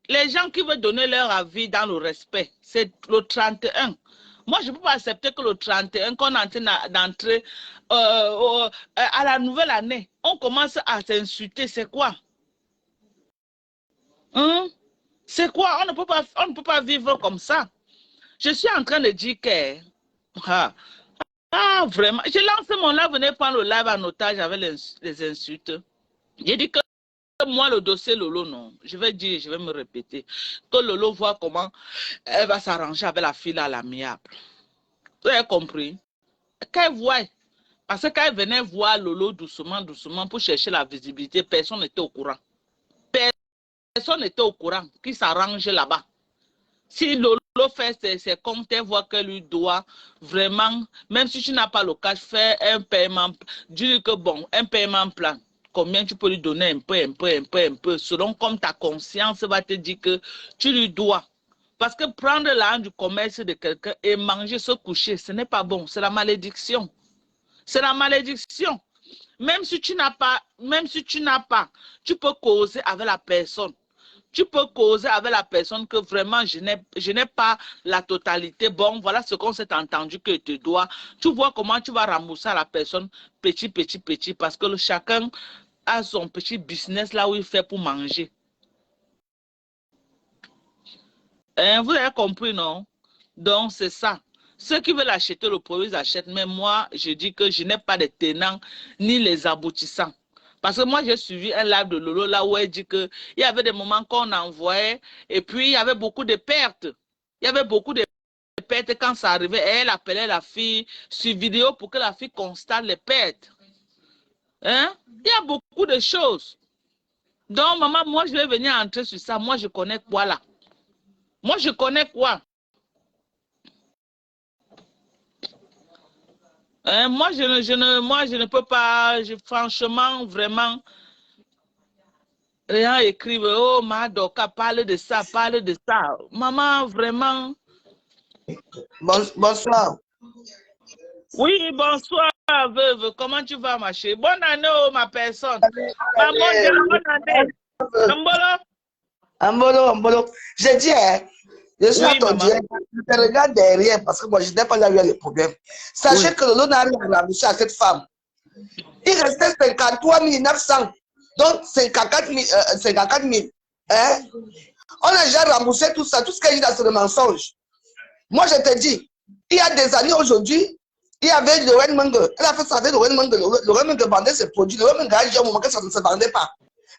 les gens qui veulent donner leur avis dans le respect, c'est le 31. Moi, je ne peux pas accepter que le 31, qu'on est en train d'entrer à la nouvelle année, on commence à s'insulter. C'est quoi? C'est quoi? On ne peut pas vivre comme ça. Je suis en train de dire que... vraiment. J'ai lancé mon live, venez prendre le live en otage avec les insultes. J'ai dit que moi, le dossier Lolo, non. Je vais dire, je vais me répéter. Que Lolo voit comment elle va s'arranger avec la fille à l'amiable. Vous avez compris? Qu'elle voit. Parce que quand elle venait voir Lolo doucement, doucement, pour chercher la visibilité, personne n'était au courant. Personne n'était au courant qui s'arrange là-bas. Si Lolo fait ses comptes, elle voit qu'elle lui doit vraiment, même si tu n'as pas le cash, faire un paiement, dis que bon, un paiement plan. combien tu peux lui donner un peu, selon comme ta conscience va te dire que tu lui dois. Parce que prendre l'argent du commerce de quelqu'un et manger, se coucher, ce n'est pas bon, c'est la malédiction. C'est la malédiction. Même si tu n'as pas, tu peux causer avec la personne. Tu peux causer avec la personne que vraiment je n'ai pas la totalité. Bon, voilà ce qu'on s'est entendu que tu dois. Tu vois comment tu vas rembourser à la personne petit, parce que chacun a son petit business là où il fait pour manger. Vous avez compris, non? Donc, c'est ça. Ceux qui veulent acheter le produit, ils achètent. Mais moi, je dis que je n'ai pas de tenants ni les aboutissants. Parce que moi, j'ai suivi un live de Lolo là où elle dit qu'il y avait des moments qu'on envoyait et puis il y avait beaucoup de pertes. Il y avait beaucoup de pertes quand ça arrivait. Elle appelait la fille sur vidéo pour que la fille constate les pertes. Hein? Il y a beaucoup de choses. Donc, maman, moi, je vais venir entrer sur ça. Moi, je connais quoi là? Moi, je connais quoi? Moi, je ne peux pas, franchement, vraiment, rien écrire. Oh, Madoka, parle de ça, parle de ça. Maman, vraiment. Bonsoir. Oui, bonsoir, veuve. Comment tu vas, ma chérie? Bonne année, oh, ma personne. Maman, bonne année. Ambolo. J'ai dit, je suis à ton direct, je te regarde derrière parce que moi, je n'ai pas là où il y a les problèmes. Sachez que Lolo n'a rien à rembourser à cette femme. Il restait 53 900, donc 54 000. Hein? On a déjà remboursé tout ça, tout ce qu'elle dit là, c'est le mensonge. Moi, je te dis, il y a des années aujourd'hui, il y avait Lorraine Mungo. Elle a fait ça avec Lorraine Mungo. Lorraine Mungo vendait ses produits. Lorraine Mungo a dit au moment que ça ne se vendait pas.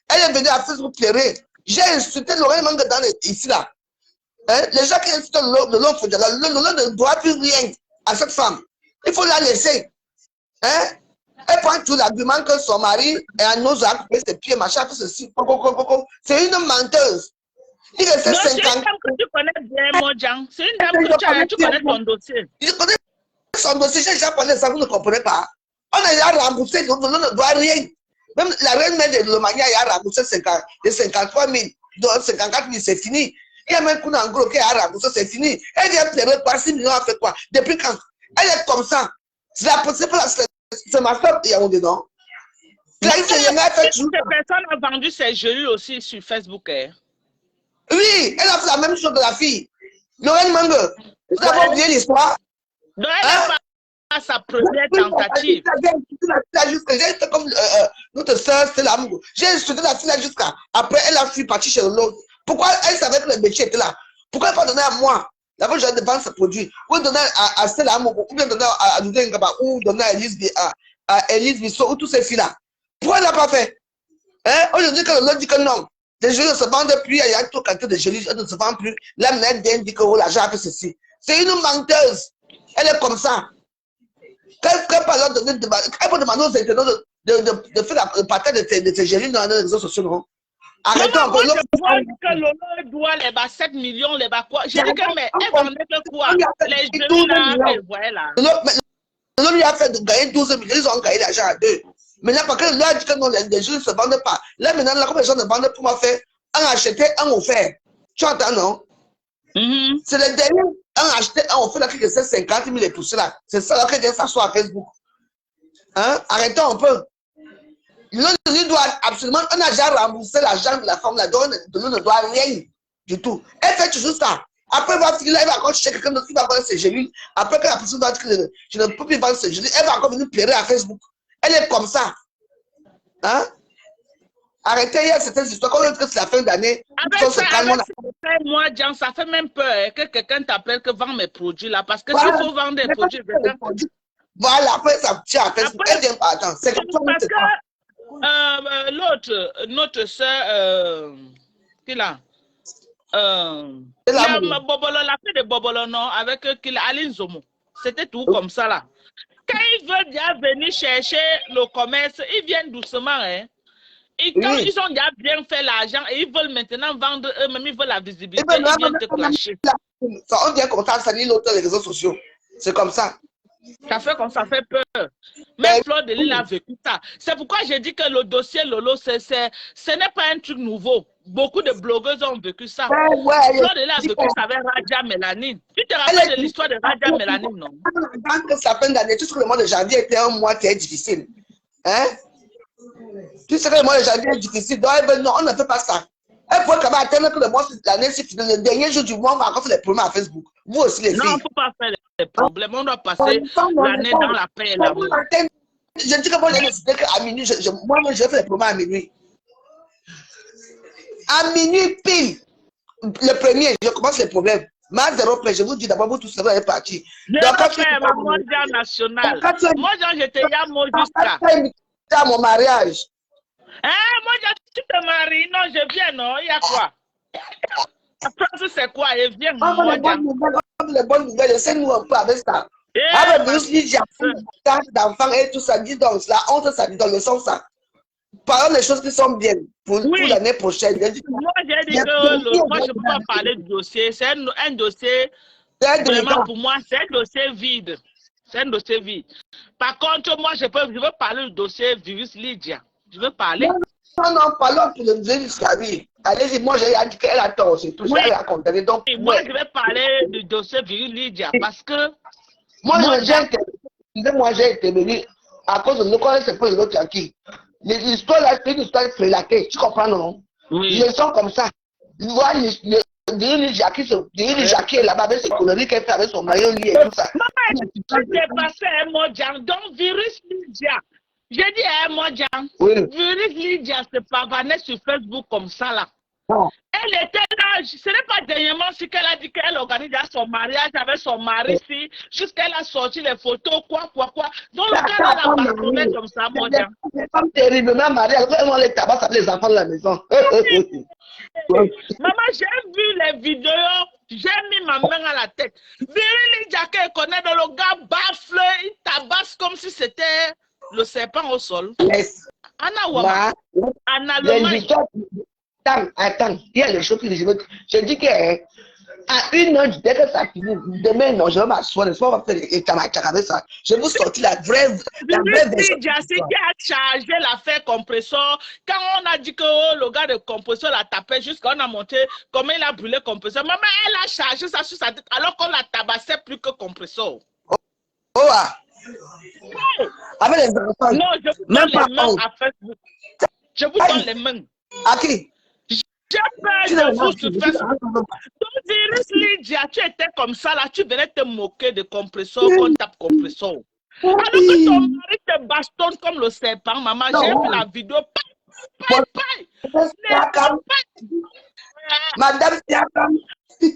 Elle est venue à Facebook pleurer. J'ai insulté Lorraine Mungo ici là. Hein? Les gens qui insultent Lolo ne doit plus rien à cette femme. Il faut la laisser. Hein? Elle prend tout l'argument que son mari est un os à couper ses pieds, machin, tout ceci. C'est une menteuse. Il restait 50. C'est une dame que tu connais bien, Mojang. C'est une dame que tu connais ton dossier. Je connais son dossier, j'ai déjà parlé de ça, vous ne comprenez pas. On a déjà remboursé, Lolo ne doit rien. Même la reine mère de Lomania a remboursé les 53 000, donc 54 000, c'est fini. Il y a même qu'on a en gros qui a remboursé, c'est fini. Elle vient pleurer quoi, 6 millions a fait quoi? Depuis quand? Elle est comme ça. C'est ma soeur qui est dedans. Cette personne a vendu ses gelées aussi sur Facebook. Hein? Oui, elle a fait la même chose de la fille. Lorraine Mangue, vous avez oublié l'histoire? Donc elle n'a pas sa première tentative. J'ai fait comme notre soeur, c'est l'amour. J'ai insulté la fille là jusqu'à. Après, elle a fui partir chez l'autre. Pourquoi elle savait que le métier était là? Pourquoi elle n'a pas donné à moi? D'abord, je vais vendre ce produit. Ou donner à Célamour, ou bien donner à Doudé Ngaba, ou donner à Elise Bissot, ou tous ces filles-là. Pourquoi elle n'a pas fait? Hein? Aujourd'hui, quand l'autre dit que non, les jeux ne se vendent plus, il y a tout quantité de jeux, elles ne se vendent plus. La mère dit que l'argent a fait ceci. C'est une menteuse. Elle est comme ça. Elle peut demander aux internautes de faire le partage de tes jeux dans les réseaux sociaux, non? Arrêtons un peu. Je vois que Lolo doit les 7 millions, les quoi. J'ai dit que, mais elle vendait que quoi? Les jeux là, voilà. Lolo lui a fait gagner 12 millions, ils ont gagné l'argent à deux. Maintenant, parce que Lolo a dit que non, les jeux ne se vendent pas. Là, maintenant, la combien de gens ne vendent pour moi faire un acheté, un offert. Tu entends, non? C'est le dernier, un acheté, un offert, là, qui restait 50 000 et tout cela. C'est ça, là, que vient s'asseoir à Facebook. Hein? Arrêtons un peu. Lui doit absolument, on a déjà remboursé l'argent de la femme, la donne, ne doit rien du tout. Elle fait toujours ça. Après, elle va encore chercher quelqu'un d'autre qui va vendre ses gélules. Après que la personne va dire que je ne peux plus vendre ses gélules, elle va encore venir pleurer à Facebook. Elle est comme ça. Hein? Arrêtez, il y a certaines histoires. Quand on dit que c'est la fin d'année, moi, Jean, ça fait même peur que quelqu'un t'appelle que vends mes produits là. Parce que s'il faut vendre des produits, voilà, après ça tient à Facebook. Elle vient pas attendre. C'est parce que l'autre, notre soeur, qui là? La fille de Bobolo, non, avec Aline Zomo. C'était tout comme ça là. Quand ils veulent déjà venir chercher le commerce, ils viennent doucement. Hein. Et quand ils ont déjà bien fait l'argent et ils veulent maintenant vendre eux-mêmes, ils veulent la visibilité, ils viennent te clasher. On vient comme ça, salir l'autre les réseaux sociaux. C'est comme ça. Ça fait comme ça fait peur. Même Fleur de Lille a vécu ça. C'est pourquoi j'ai dit que le dossier Lolo, ce n'est pas un truc nouveau. Beaucoup de blogueuses ont vécu ça. Fleur de Lille a vécu ça avec Raja Mélanine. Tu te rappelles de l'histoire de Raja Mélanine, non? Tant que ça fin d'année, tout ce que le mois de janvier était un mois qui est difficile. Hein? Tu sais que le mois de janvier est difficile. Donc, non, on ne fait pas ça. Il faut quand même attendre que le mois de l'année, le dernier jour du mois, on va encore faire les problèmes à Facebook. Vous aussi, les filles. Non, il ne faut pas faire les problèmes. On doit passer l'année dans la paix et l'amour. Je dis que moi, j'ai décidé qu'à minuit, moi, je fais les problèmes à minuit. À minuit pile, le premier, je commence les problèmes. Ma zéro paix, je vous dis d'abord, vous tous, vous allez partir. Zéro paix, ma mondiale nationale. Moi, j'étais à mon jusqu'à. À mon mariage. Hein, moi, tu te maries, non, je viens, non, il y a quoi? Après, c'est quoi? Je viens, moi, les bonnes nouvelles, laissez-nous un peu avec ça. Avec Bruce Lee, j'ai d'enfants et tout ça, dis donc, la honte, ça dit donc, le sens, ça. Parlons des choses qui sont bien pour l'année prochaine. Moi, j'ai dit que moi, je ne peux pas parler du dossier. C'est un dossier, vraiment, pour moi, c'est un dossier vide. C'est un dossier vide. Par contre, moi, je veux parler du dossier virus Lydia. Je veux parler. Non, parlons pour le virus Lydia. Allez-y, moi, j'ai dit qu'elle a tort, c'est tout ça, elle a compté. Donc, moi, je vais parler du dossier virus Lydia parce que. Moi, j'ai été venu à cause de nous connaître c'est pas l'autre qui. L'histoire là, c'est une histoire prélatée, tu comprends, non? Oui. Ils sont comme ça. Tu vois, Virus Jackie est là-bas avec ses conneries qu'elle fait avec son mari et tout ça. Maman, j'ai passé un mot, donc virus Lydia. J'ai dit à un mot, virus Lydia se pavanait sur Facebook comme ça là. Oh. Elle était là, ce n'est pas dernièrement ce qu'elle a dit qu'elle organise son mariage avec son mari, jusqu'à qu'elle a sorti les photos, quoi. Donc le gars là n'a pas trouvé comme ça, mon Dieu. C'est pas terriblement mariée, on les tabasse avec les enfants de la maison. Maman, j'ai vu les vidéos, j'ai mis ma main à la tête. Virili Jacquet connaît dans le gars baffle, il tabasse comme si c'était le serpent au sol. Yes. Anna Wama. Anna le Attends, il y a les choses que je dis que à une heure, dès que ça finit, demain, non, je vais m'asseoir, le soir, on va faire les tamachak avec ça. Je vais vous sortir la vraie version. C'est qui a chargé l'affaire compresseur. Quand on a dit que le gars de compresseur l'a tapé, jusqu'à on a monté comment il a brûlé le compresseur. Maman, elle a chargé ça sur sa tête alors qu'on l'a tabassé plus que compresseur. Oh, ah. Avec les enfants. Non, je vous donne les mains à Facebook. Je vous donne les mains. À qui? J'ai peur de vous sur Facebook. Donc, Virus Lydia, tu étais comme ça là, tu venais te moquer de compresseur, qu'on tape compresseur. Alors que ton mari te bastonne comme le serpent, maman, j'ai vu la vidéo. Madame Siakam. Qui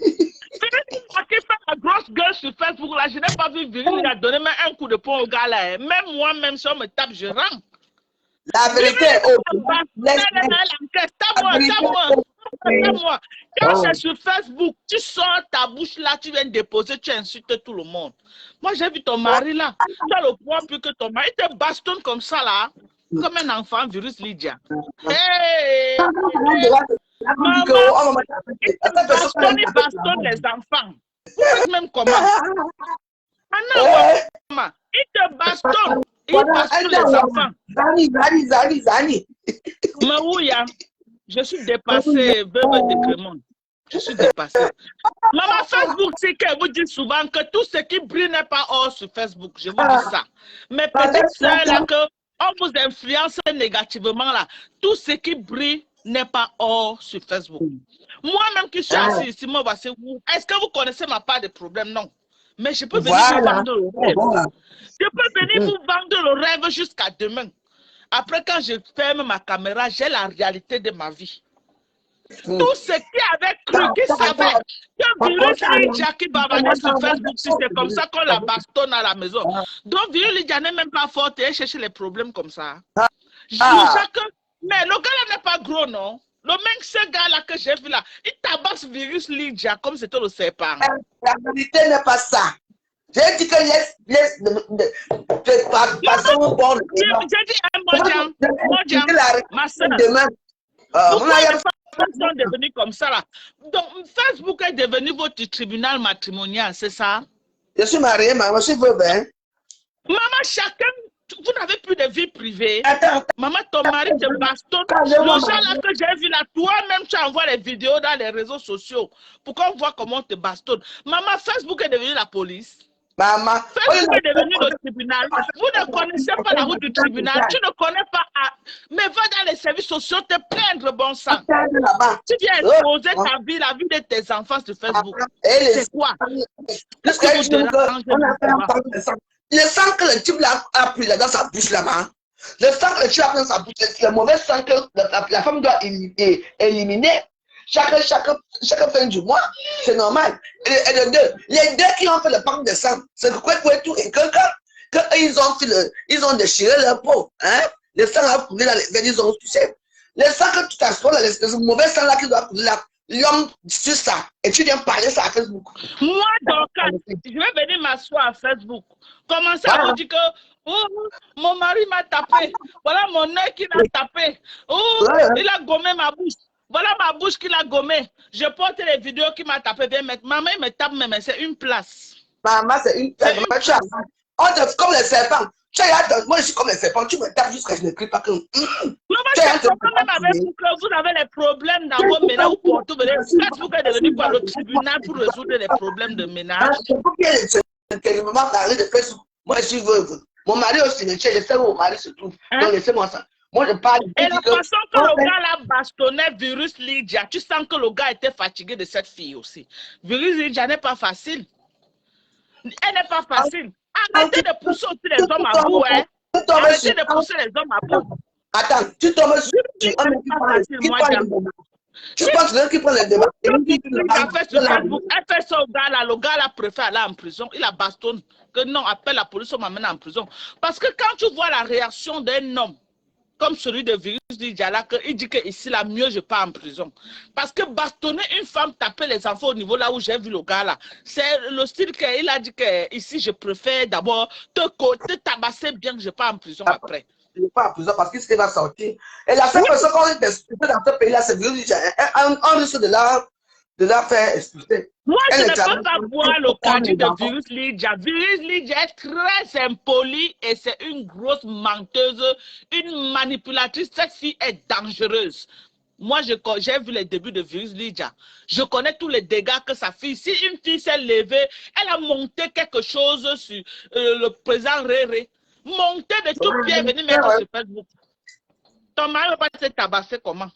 fait la grosse gueule sur Facebook là, je n'ai pas vu Virus Lydia donner un coup de poing au gars là. Même moi-même, si on me tape, je rentre. La vérité est moi. Quand c'est sur Facebook, tu sors ta bouche là, tu viens déposer, tu insultes tout le monde. Moi, j'ai vu ton mari là. Tu as le poids plus que ton mari. Il te bastonne comme ça là, comme un enfant, Virus Lydia. Hey! Maman, il bastonne les enfants. Vous faites même comment? Maman, il te bastonne. Il bastonne les enfants. Zani. Mais oui, je suis dépassée, veuve de Crémone. Je suis dépassée. Maman, Facebook, c'est qu'elle vous dit souvent que tout ce qui brille n'est pas or sur Facebook. Je vous dis ça. Mes petites sœurs, là, qu'on vous influence négativement, là, tout ce qui brille n'est pas or sur Facebook. Moi-même qui suis assise ici, moi, est-ce que vous connaissez ma part de problème? Non. Mais je peux venir vous vendre le rêve. Je peux venir vous vendre le rêve jusqu'à demain. Après, quand je ferme ma caméra, j'ai la réalité de ma vie. Tout ce qui avait cru, qui savait que Virus Lydia qui bavardait sur Facebook, si c'est comme ça qu'on la bastonne à la maison. Donc, Virus Lydia n'est même pas forte et chercher les problèmes comme ça. Je vous sais que, mais le gars là n'est pas gros, non? Le même ce gars-là que j'ai vu là, il tabasse Virus Lydia comme c'était le serpent. La vérité n'est pas ça. J'ai dit que laisse passer au bord. J'ai dit à ma soeur, pourquoi les femmes sont devenues comme ça là? Donc, Facebook est devenu votre tribunal matrimonial, c'est ça? Je suis mariée, je suis veuve. Maman, chacun, vous n'avez plus de vie privée. Attends. Maman, ton mari te bastonne. Le genre là que j'ai vu là, toi-même, tu envoies les vidéos dans les réseaux sociaux pour qu'on voit comment on te bastonne. Maman, Facebook est devenu la police. Maman. Facebook est devenu le tribunal. Vous ne connaissez pas la route du tribunal. Tu ne connais pas. Mais va dans les services sociaux te plaindre, bon sang. Tu viens exposer ta vie, la vie de tes enfants sur Facebook. C'est quoi? Qu'est-ce que vous dérangez? Le sang que le type là a pris là dans sa bouche là-bas. Le sang que le type a pris dans sa bouche, le mauvais sang que la femme doit éliminer. Chaque fin du mois, c'est normal. Et les deux qui ont fait le pacte de sang, c'est que tout et ils ont déchiré leur peau. Hein? Le sang a coulé là, ils ont touché. Le sang que tu t'assois là, le mauvais sang là qui doit couler là, l'homme sur ça. Et tu viens parler ça à Facebook. Moi, donc, je vais venir m'asseoir à Facebook. Commencer à vous dire que mon mari m'a tapé. Voilà mon œil qui l'a tapé. Il a gommé ma bouche. Voilà ma bouche qu'il a gommée. Je porte les vidéos qui m'a tapé. Maman, il me tape, mais c'est une place. Maman, c'est une place. Comme les serpents. Moi, je suis comme les serpents. Tu me tapes jusqu'à ce que je ne crie pas que. Maman, c'est quand même avec vous que vous avez les problèmes dans vos ménages ou pour tout. Facebook est devenu quoi le tribunal pour résoudre les problèmes de ménage? Maman, de Facebook. Moi, je suis veuve. Mon mari au cimetière, je sais où mon mari se trouve. Donc, laissez-moi ça. Moi, je parle. Et la façon que le gars là bastonnait Virus Lydia, tu sens que le gars était fatigué de cette fille aussi. Virus Lydia n'est pas facile. Elle n'est pas facile. Arrêtez de pousser aussi les hommes à bout, hein. Arrêtez de pousser les hommes à bout. Attends, tu tombes sur un tu penses que qui prend le débat? Elle fait ça au gars là, le gars là préfère aller en prison. Il a bastonne. Que non, appelle la police, on m'amène en prison. Parce que quand tu vois la réaction d'un homme, comme celui de Virus Lydia là, il dit que ici là, mieux je pars en prison. Parce que bastonner une femme, taper les enfants au niveau là où j'ai vu le gars là, c'est le style qu'il a dit que ici je préfère d'abord te tabasser bien que je pars en prison après. Je ne vais pas en prison parce qu'il va sortir. Et la seule personne qu'on est expulsé dans ce pays là, c'est Virus Lydia. On risque de la faire expulser. Moi, je ne peux pas voir le caddie de Virus Lydia. Virus Lydia est très impoli et c'est une grosse menteuse, une manipulatrice. Cette fille est dangereuse. Moi, j'ai vu les débuts de Virus Lydia. Je connais tous les dégâts que sa fille. Si une fille s'est levée, elle a monté quelque chose sur le président Réré. Monté de tout pied, venir mettre sur Facebook. Ton mari va pas te tabasser comment?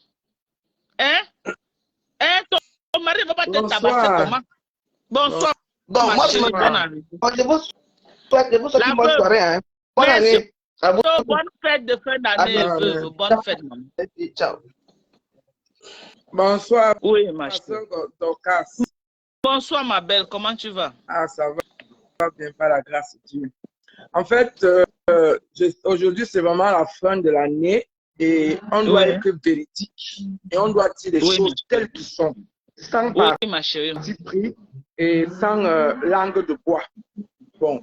Hein? Ton mari va pas te tabasser comment? Bonsoir. Bon, moi, je vous souhaite une bonne soirée. Hein. Bonne année. Bonne fête de fin d'année. Bonne fête, maman. Ciao. Bonsoir. Oui, ma chérie. Bonsoir, ma belle. Comment tu vas? Ah, ça va bien, par la grâce de Dieu. En fait, aujourd'hui, c'est vraiment la fin de l'année et on doit être véridique et on doit dire les choses telles qu'elles sont. Sans ma chérie. parti pris et sans langue de bois. Bon,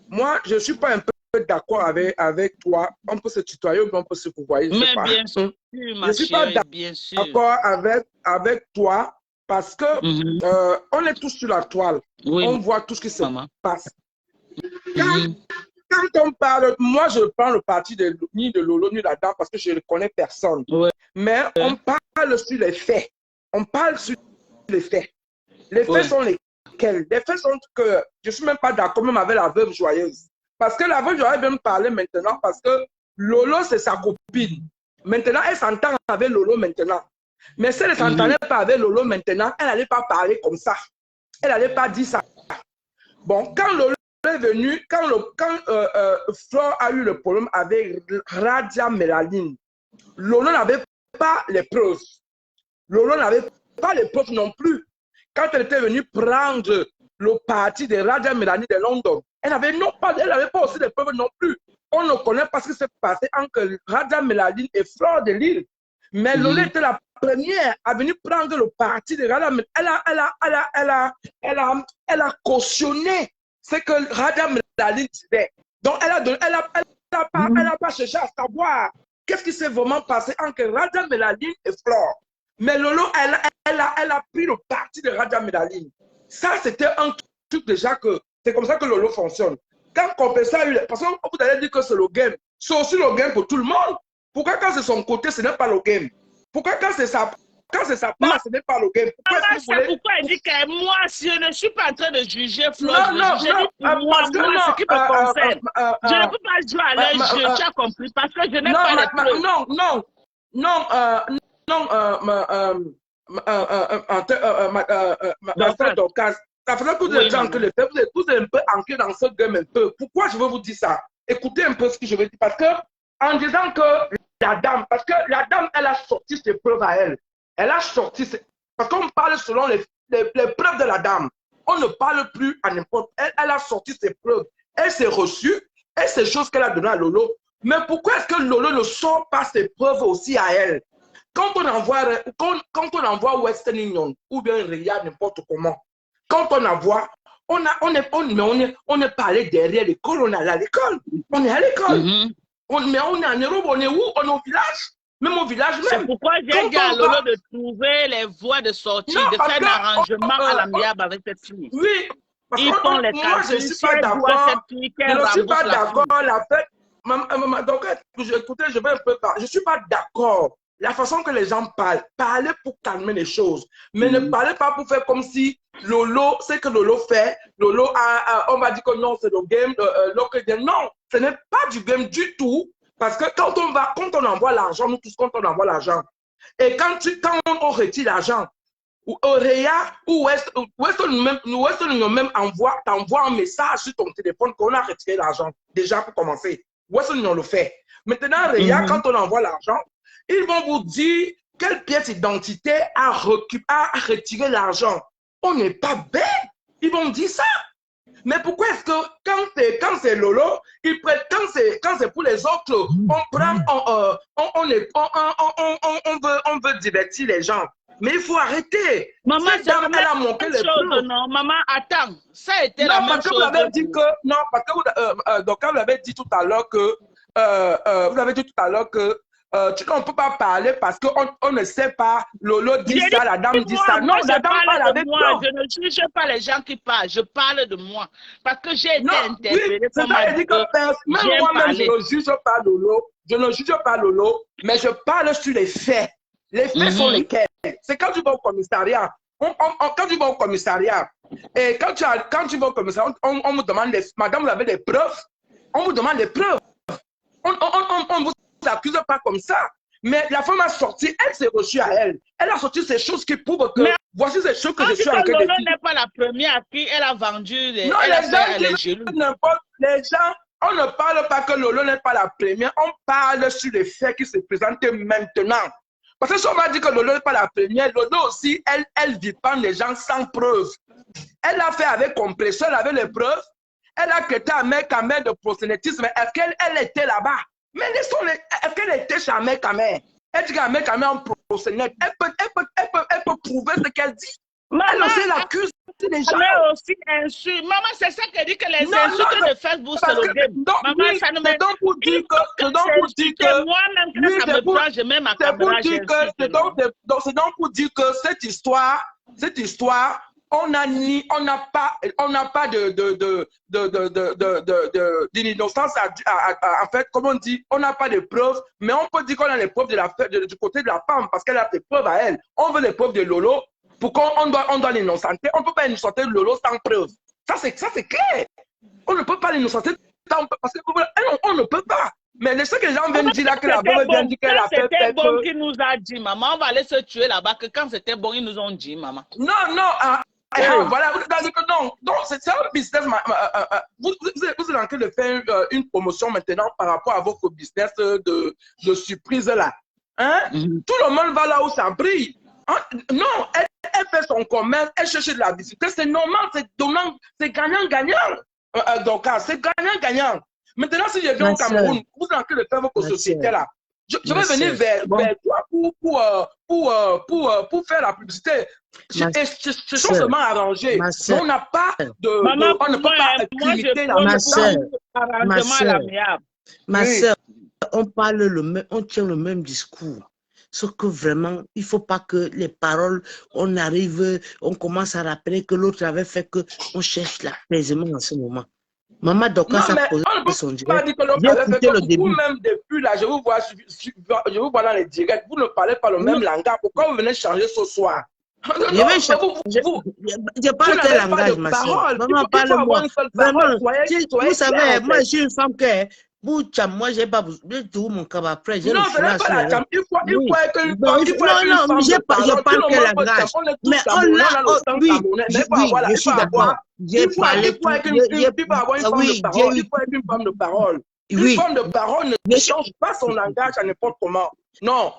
moi, je ne suis pas un peu d'accord avec toi. On peut se tutoyer ou on peut se pouvoyer. Mais bien sûr, je ne suis pas d'accord avec toi parce que on est tous sur la toile. On voit tout ce qui se passe. Quand on parle, moi je prends le parti ni de Lolo ni d'Adam parce que je ne connais personne. Mais on parle sur les faits. On parle sur les faits. Les faits sont lesquels? Les faits sont que je ne suis même pas d'accord même avec la veuve joyeuse. Parce que la veuve joyeuse vient me parler maintenant parce que Lolo c'est sa copine. Maintenant elle s'entend avec Lolo maintenant. Mais si elle ne s'entendait pas avec Lolo maintenant, elle n'allait pas parler comme ça. Elle n'allait pas dire ça. Bon, quand Lolo est venu, quand Flore a eu le problème avec Radia Mélaline, Lolo n'avait pas les preuves. Lolo n'avait pas les preuves non plus. Quand elle était venue prendre le parti de Radia Mélaline de London, elle n'avait pas aussi les preuves non plus. On ne connaît pas ce qui s'est passé entre Radia Mélaline et Flore de Lille. Mais Lolo était la première à venir prendre le parti de Radia Mélaline. Elle a cautionné ce que Radia Mélaline disait. Donc, elle n'a pas cherché à savoir qu'est-ce qui s'est vraiment passé entre Radia Mélaline et Flore. Mais Lolo, elle a pris le parti de Radia Mélaline. Ça, c'était un truc déjà que c'est comme ça que Lolo fonctionne. Quand Compensar a eu... Parce que vous allez dire que c'est le game. C'est aussi le game pour tout le monde. Pourquoi quand c'est son côté, ce n'est pas le game? Pourquoi quand c'est sa part, ce n'est pas le game? Pourquoi il dit que moi, si je ne suis pas en train de juger Flo, non, je juge pour moi, ce qui me concerne. Je ne peux pas jouer à leur jeu, tu as compris, parce que je n'ai pas les preuves. Ça faisait plus de temps que le fait, vous êtes un peu ancré dans ce game un peu. Pourquoi je veux vous dire ça? Écoutez un peu ce que je veux dire, parce que en disant que la dame, parce que la dame, elle a sorti ses preuves à elle. Elle a sorti ses... Parce qu'on parle selon les preuves de la dame. On ne parle plus à n'importe... Elle a sorti ses preuves. Elle s'est reçue. Et ces choses qu'elle a données à Lolo. Mais pourquoi est-ce que Lolo ne sort pas ses preuves aussi à elle? Quand on envoie Western Union ou bien Riyad, n'importe comment, quand on envoie, on est pas allé derrière l'école, on est allé à l'école. On est à l'école. Mais on est en Europe, on est où? On est au village. Même au village même. C'est pourquoi j'ai dit à Lolo de trouver les voies de sortie, de faire un arrangement à l'amiable avec cette fille. Oui. Parce ils font les moi, je ne suis pas d'accord. Je ne suis pas d'accord. La fête. Donc, écoutez, je vais un peu parler. Je ne suis pas d'accord. La façon que les gens parlent, parlez pour calmer les choses. Mais ne parlez pas pour faire comme si Lolo, c'est que Lolo fait. Lolo, on va dire que non, c'est le game. Non, ce n'est pas du game du tout. Parce que quand on envoie l'argent, nous tous, quand on envoie l'argent, et quand on retire l'argent, ou Auréa ou Western même t'envoie un message sur ton téléphone qu'on a retiré l'argent. Déjà pour commencer. Western le fait. Maintenant, Auréa, quand on envoie l'argent, ils vont vous dire quelle pièce d'identité a retiré l'argent. On n'est pas bête. Ils vont dire ça. Mais pourquoi est-ce que quand c'est Lolo, quand c'est pour les autres, on veut divertir les gens. Mais il faut arrêter. Maman, cette dame, elle a monté les preuves. Non, maman, attends. Ça a été la même chose. Vous avez dit que, non, parce que donc, vous avez dit tout à l'heure que on ne peut pas parler parce qu'on ne sait pas. Lolo dit ça, la dame dit ça. Non, la dame parle avec moi. Je ne juge pas les gens qui parlent. Je parle de moi. Parce que j'ai été interpellée. Oui, c'est ça, dit que même moi-même, je ne juge pas Lolo. Je ne juge pas Lolo, mais je parle sur les faits. Les faits sont lesquels? C'est quand tu vas au commissariat. Quand tu vas au commissariat, et quand tu vas au commissariat, on vous demande, madame, vous avez des preuves? On vous demande des preuves. On vous accuse pas comme ça. Mais la femme a sorti, elle s'est reçue à elle. Elle a sorti ces choses qui prouvent que voici ces choses que je suis en train de dire. Lolo n'est pas la première à qui elle a vendu les. Non, les gens, on ne parle pas que Lolo n'est pas la première, on parle sur les faits qui se présentent maintenant. Parce que si on va dire que Lolo n'est pas la première, Lolo aussi, elle vipane les gens sans preuve. Elle l'a fait avec compression, elle avait les preuves. Elle a traité Ahmed Kamer de proxénétisme. Est-ce qu'elle était là-bas? Mais est-ce qu'elle était chez Ahmed Kamer? Elle dit qu'Ahmed Kamer est un proxénète. Elle peut prouver ce qu'elle dit. Maman, elle aussi l'accuse des gens. Mais aussi insulte. Maman, c'est ça qu'elle dit que les insultes de Facebook, c'est le game. Maman, ça ne me... C'est donc pour dire que... Moi-même, quand ça me prend, je mets ma caméra, c'est donc pour dire que cette histoire, on n'a pas d'innocence, en fait, comme on dit, on n'a pas de preuves, mais on peut dire qu'on a les preuves du côté de la femme, parce qu'elle a ses preuves à elle. On veut les preuves de Lolo, pourquoi on doit l'innocenter? On ne peut pas innocenter Lolo sans preuve. Ça, c'est clair. On ne peut pas l'innocenter parce qu'on ne peut pas. Mais ce que les gens viennent dire là, que la femme vient dire qu'elle a fait... C'était bon qu'il nous a dit, maman, on va aller se tuer là-bas, que quand c'était bon, ils nous ont dit, maman. Non, voilà, non, c'est un business. Vous êtes en train de faire une promotion maintenant par rapport à votre business de surprise là. Hein? Tout le monde va là où ça brille. Non, elle fait son commerce, elle cherche de la visite. C'est normal, c'est gagnant-gagnant. Donc, c'est gagnant-gagnant. Maintenant, si je viens au Cameroun, vous êtes en train de faire votre société là. Je vais venir vers toi pour faire la publicité. C'est seulement arrangé. On n'a pas de... Maman, on ne peut pas limiter la Ma soeur, on tient le même discours. Sauf que vraiment, il ne faut pas que les paroles, on commence à rappeler que l'autre avait fait qu'on cherche l'apaisement en ce moment. Maman Dorcas a posé son direct. J'ai écouté le début. Vous-même, depuis là, je vous vois dans les directs. Vous ne parlez pas le même langage. Pourquoi vous venez changer ce soir? Je parle quel langage, ma soeur? Maman, parle-moi. Vraiment, vous savez, moi, je suis une femme que... Moi, j'ai pas besoin de tout mon cabas après. Non, ce n'est pas la cham. Il faut que non, je parle quel langage. Mais on l'a, oui, je suis d'accord. J'ai parlé tout. Oui, il faut être une femme de parole. Une femme de parole ne change pas son langage à n'importe comment. Non,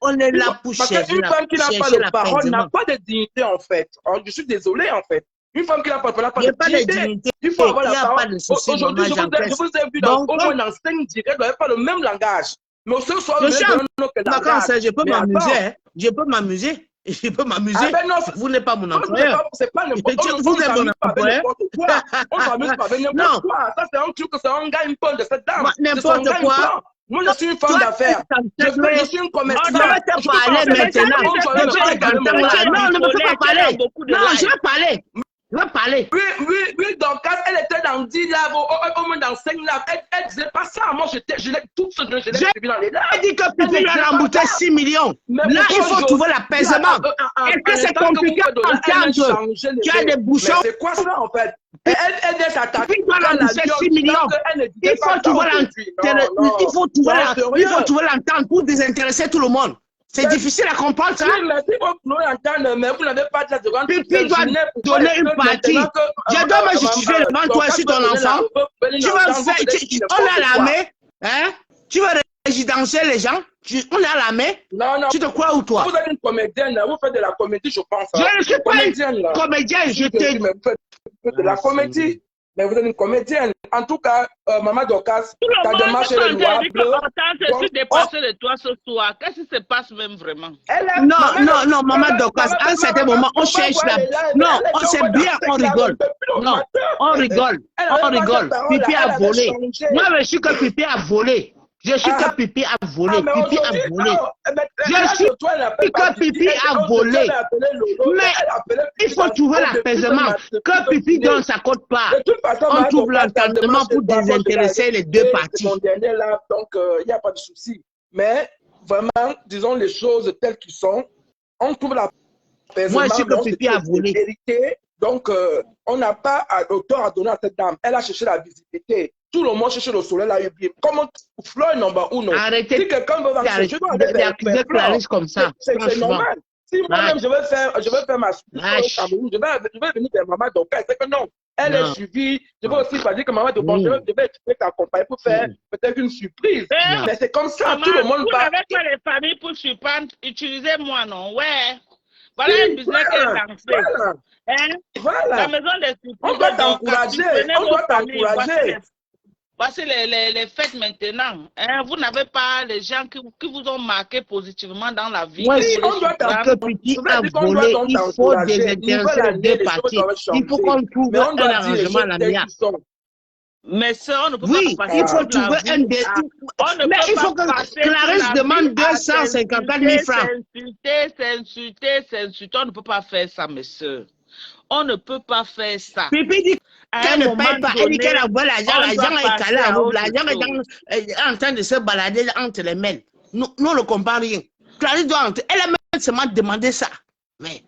on est là pour chercher parce qu'une femme qui n'a pas de parole n'a pas de dignité en fait. Je suis désolé en fait. Une femme qui n'a pas de dignité, il faut avoir la parole. Aujourd'hui, je vous ai vu au moins dans 5 directs, vous n'avez pas le même langage. Mais ce soir, vous avez un autre langage. Je peux m'amuser. Je peux m'amuser. Je peux m'amuser. Vous n'êtes pas mon employeur. C'est pas n'importe quoi. Vous êtes mon employeur. On s'amuse pas avec n'importe quoi. Ça, c'est un truc que c'est un gars impôt de cette dame. N'importe quoi. Moi, je suis une femme d'affaires. Je suis une commerçante. On va te parler maintenant. Non, ne me fais pas parler. Non, je vais parler. Je vais parler. Oui, donc quand elle était dans 10 lives, au moins dans 5 lives, elle disait pas ça. Moi, je l'ai tout ce que je l'ai suivi dans les lives. Elle dit que Pipi doit rembourser 6 millions. Là, il faut trouver l'apaisement. Est-ce que c'est compliqué en termes de... Tu as des bouchons. C'est quoi ça, en fait? Elle doit s'attaquer. Pipi doit rembourser 6 millions. Il faut trouver l'entente pour désintéresser tout le monde. C'est difficile à comprendre ça. Oui, mais si vous pouvez entendre, mais vous n'avez pas de la seconde. Pipi doit donner une partie. Je dois me justifier devant toi sur ton enfant. Tu vas faire. On est à la main. Hein? Tu vas résidencer les gens. On est à la main. Non. Tu te crois ou toi? Vous êtes une comédienne. Vous faites de la comédie, je pense. Je ne suis pas une comédienne. Je t'ai. Vous faites de la comédie. Mais vous êtes une comédienne. En tout cas, Maman Dorcas, ta démarche est le noir bleu. Je suis dépassée de toi ce soir. Qu'est-ce qui se passe même vraiment? Non, Maman Dorcas, à un certain moment, on cherche la... Non, on sait bien, on rigole. Non, on rigole. Pipi a volé. Moi, je suis que Pipi a volé. Je suis que Pipi a volé. Pipi a volé. Je suis que Pipi a volé. Mais il faut trouver l'apaisement. Que Pipi donne sa cote part. On trouve l'entendement pour désintéresser les deux parties. Donc, il n'y a pas de souci. Mais vraiment, disons les choses telles qu'elles sont. On trouve l'apaisement. Moi, je suis que Pipi a volé. Donc, on n'a pas autant à donner à cette dame. Elle a cherché la visibilité. Tout le monde cherche le soleil là, comment Floyd number 1. Arrêtez. Si quelqu'un veut d'accuser Clarisse comme ça, c'est normal. Si moi-même je veux faire ma suite au Cameroun, je vais venir vers Maman Dorcas. C'est que non, elle est suivie. Je vais aussi pas dire que Maman Dorcas, je vais t'accompagner pour faire peut-être une surprise. Mais c'est comme ça, tout le monde parle. Vous n'avez pas les familles pour surprendre, utilisez-moi, non? Ouais. Voilà un business qui est lancé. Voilà. La maison des surprises. On doit t'encourager. On doit t'encourager. Voici les fêtes maintenant. Vous n'avez pas les gens qui vous ont marqué positivement dans la vie. Oui, on doit Pipi a volé. Il faut désintéresser les deux parties. Il faut qu'on trouve un arrangement à l'amiable. Mais ça, on ne peut pas passer. Il faut trouver un mais il faut que Clarisse demande 250 000 francs. C'est insulté. On ne peut pas faire ça, mes soeurs. On ne peut pas faire ça. Pipi dit qu'elle ne paye pas. Elle dit qu'elle envoie l'argent. L'argent est calé à nous. L'argent est en train de se balader entre les mains. Nous, on ne comprend rien. Clarisse doit entrer. Elle a même seulement demandé ça. Mais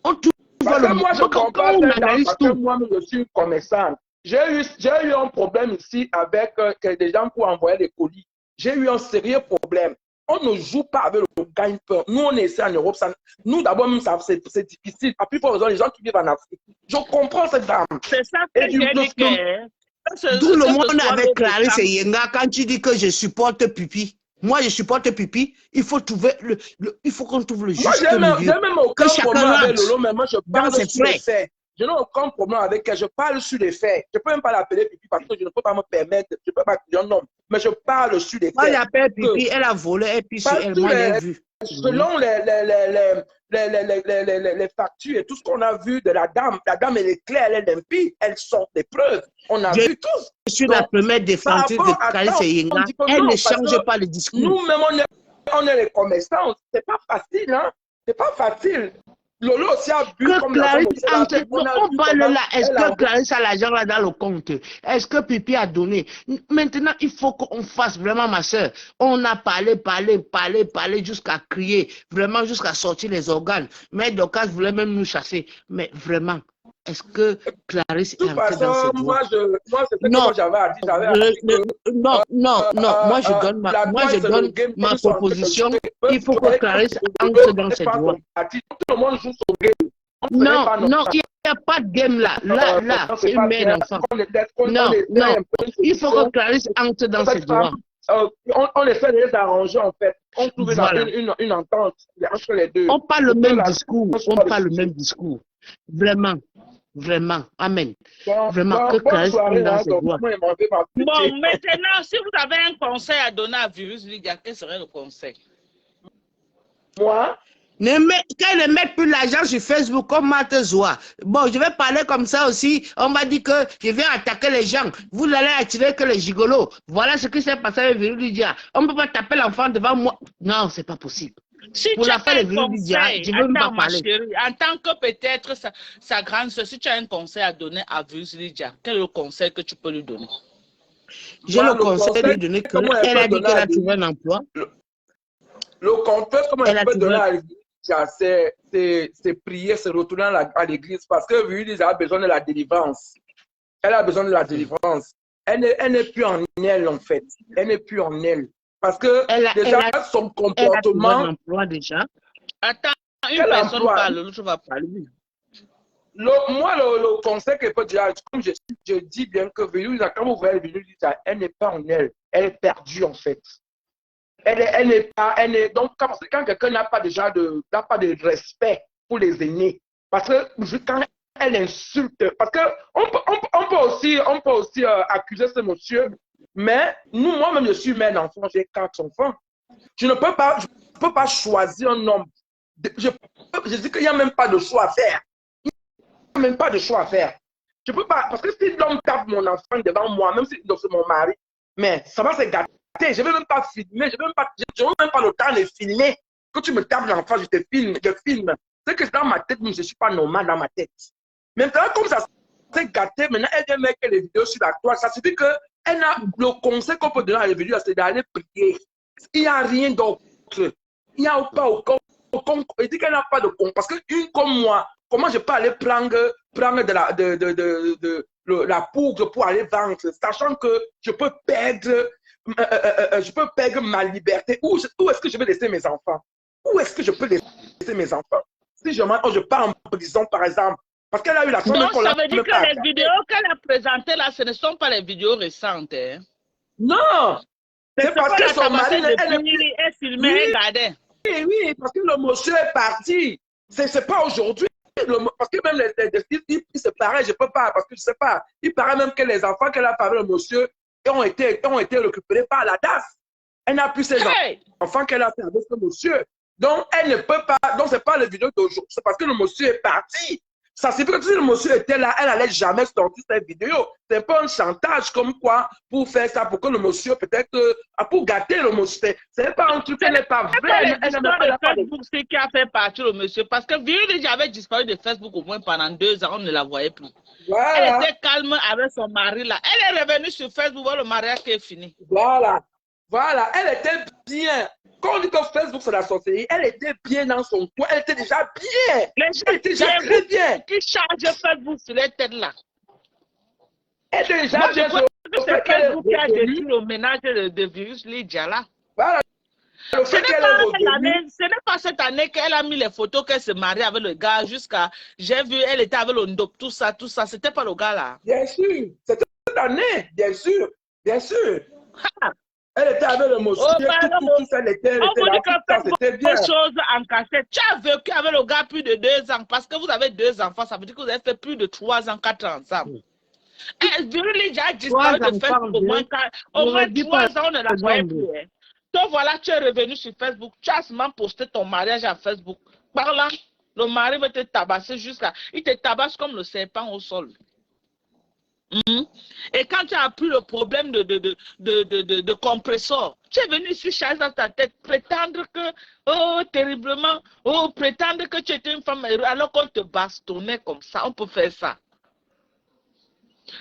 on trouve le moi, je comprends parce que moi, je suis commerçant. J'ai eu un problème ici avec des gens pour envoyer des colis. J'ai eu un sérieux problème. On ne joue pas avec le gagne-pain. Nous, on est ici en Europe. Nous, d'abord, c'est difficile. À plus forte raison, les gens qui vivent en Afrique. Je comprends cette dame. C'est ça que j'ai dit que... Tout le monde avec Clarisse et Yenga, quand tu dis que je supporte Pipi, moi, je supporte Pipi, il faut trouver il faut qu'on trouve le juste milieu. J'ai même aucun problème avec Lolo, mais moi, je parle sur les faits. Je n'ai aucun problème avec elle. Je parle sur les faits. Je ne peux même pas l'appeler Pipi parce que je ne peux pas me permettre. Je ne peux pas dire non. Mais je parle sur les faits. Moi, l'appelle Pipi, elle a volé et puis elle m'a vu. Selon les factures et tout ce qu'on a vu de la dame elle est claire, elle est limpide, elle sort des preuves. On a vu tous. Je suis la première défenseur de Clarisse et Yenga. Elle ne change pas le discours. Nous-mêmes, on est les commerçants. C'est pas facile, hein? C'est pas facile. Lolo aussi a bu Que comme Clarisse l'argent aussi. on parle là, est-ce que Clarisse a l'argent là dans le compte? Est-ce que Pipi a donné? Maintenant, il faut qu'on fasse vraiment, ma soeur. On a parlé jusqu'à crier, vraiment jusqu'à sortir les organes. Mais Docas voulait même nous chasser. Mais vraiment, est-ce que Clarisse est entrée dans ses droits? Moi, c'est ce que j'avais dit. Non, moi je donne ma proposition. Il faut que Clarisse entre dans ses droits. Tout le monde joue son game. Non, il n'y a pas de game là. Là, c'est une mère d'enfant. Non, il faut que Clarisse entre dans ses droits. On essaie de les arranger en fait. On trouve une entente entre les deux. On parle le même discours. Vraiment. Amen. Vraiment, que Clarisse entre dans ses droits. Bon, maintenant, si vous avez un conseil à donner à Virus Lydia, quel serait le conseil? Moi? Qu'elle ne mette plus l'argent sur Facebook comme Matezoa. Bon, je vais parler comme ça aussi. On va dire que je viens attaquer les gens. Vous allez attirer que les gigolos. Voilà ce qui s'est passé avec Virus Lydia. On ne peut pas taper l'enfant devant moi. Non, c'est pas possible. Si pour tu la as faire un de Virus Lydia, je veux même pas parler. chérie, en tant que peut-être sa grande soeur, si tu as un conseil à donner à Virus Lydia, quel est le conseil que tu peux lui donner? J'ai le conseil de lui donner qu'elle a dit qu'elle a trouvé un emploi. Le conseil, comment elle peut donner à l'église, c'est prier, se retourner à l'église parce que Virus a besoin de la délivrance. Elle a besoin de la délivrance. Elle n'est plus en elle, en fait. Elle n'est plus en elle. Parce que déjà, son comportement. Elle a un emploi déjà. Attends, une personne parle, l'autre va parler. Moi, le conseil que je peux dire, comme je dis bien que Virus, quand vous voyez Virus, elle n'est pas en elle. Elle est perdue, en fait. Elle n'est pas. Donc, quand quelqu'un n'a pas de respect pour les aînés, parce que quand elle insulte, parce qu'on peut aussi accuser ce monsieur, mais moi-même, je suis mère d'enfant, j'ai 4 enfants. Je ne peux pas choisir un homme. Je dis qu'il n'y a même pas de choix à faire. Il n'y a même pas de choix à faire. Je peux pas, parce que si l'homme tape mon enfant devant moi, même si c'est mon mari, mais ça va se gâter. Je ne vais même pas filmer, je n'ai même pas le temps de filmer. Quand tu me tapes l'enfant, je filme. C'est que dans ma tête, je ne suis pas normal dans ma tête. Maintenant, comme ça s'est gâté, maintenant, elle vient mettre les vidéos sur la toile. Ça suffit que le conseil qu'on peut donner à la vidéo, c'est d'aller prier. Il n'y a rien d'autre. Il n'y a pas aucun. Il dit qu'elle n'a pas de con. Parce qu'une comme moi, comment je peux aller prendre de la poudre pour aller vendre, sachant que je peux perdre ma liberté. Où est-ce que je vais laisser mes enfants? Où est-ce que je peux laisser mes enfants? Si je pars en prison, par exemple, parce qu'elle a eu la chance. Donc, ça veut dire que les vidéos qu'elle a présentées là, ce ne sont pas les vidéos récentes. Hein? Non! C'est parce que son mari est filmé, regardez. Oui, parce que le monsieur est parti. C'est pas aujourd'hui. Parce que même il se paraît, je peux pas, parce que je sais pas. Il paraît même que les enfants qu'elle a fait avec le monsieur ont été récupérés par la DAS. Elle n'a plus ses enfants qu'elle a fait avec ce monsieur. Donc, elle ne peut pas. Donc, c'est pas la vidéo d'aujourd'hui. C'est parce que le monsieur est parti. Ça signifie que si le monsieur était là, elle n'allait jamais sortir cette vidéo. C'est pas un chantage comme quoi pour faire ça, pour que le monsieur, peut-être, pour gâter le monsieur. C'est pas un truc, elle n'est pas vraie. Elle n'a pas Facebook, c'est qui a fait partir le monsieur. Parce que Virus avait disparu de Facebook au moins pendant 2 ans, on ne la voyait plus. Voilà. Elle était calme avec son mari là. Elle est revenue sur Facebook, voir le mariage qui est fini. Voilà. Elle était bien. Quand on dit que Facebook c'est la sorcellerie, elle était bien dans son coin, elle était déjà bien. Elle était déjà très bien. Qui charge Facebook sur les têtes là? Elle était déjà bien. C'est Facebook qui a détruit le ménage de Virus Lydia là. Voilà. Ce n'est pas cette année qu'elle a mis les photos qu'elle se marie avec le gars jusqu'à. J'ai vu, elle était avec le Ndop, tout ça. C'était pas le gars là. Bien sûr. C'était cette année, bien sûr. Elle était avec le monsieur, tout ça, elle était là, c'était bien. Chose en cachette. Tu as vécu avec le gars plus de 2 ans, parce que vous avez 2 enfants, ça veut dire que vous avez fait plus de 3 ans, 4 ans ensemble. Elle a disparu de Facebook au moins 3 ans, on ne la voyait plus. Donc voilà, tu es revenu sur Facebook, tu as seulement posté ton mariage à Facebook. Par là, le mari va te tabasser jusqu'à... Il te tabasse comme le serpent au sol. Et quand tu as pris le problème de compresseur, tu es venu ici charger dans ta tête, prétendre que, oh, terriblement, oh, prétendre que tu étais une femme heureuse, alors qu'on te bastonnait comme ça, on peut faire ça.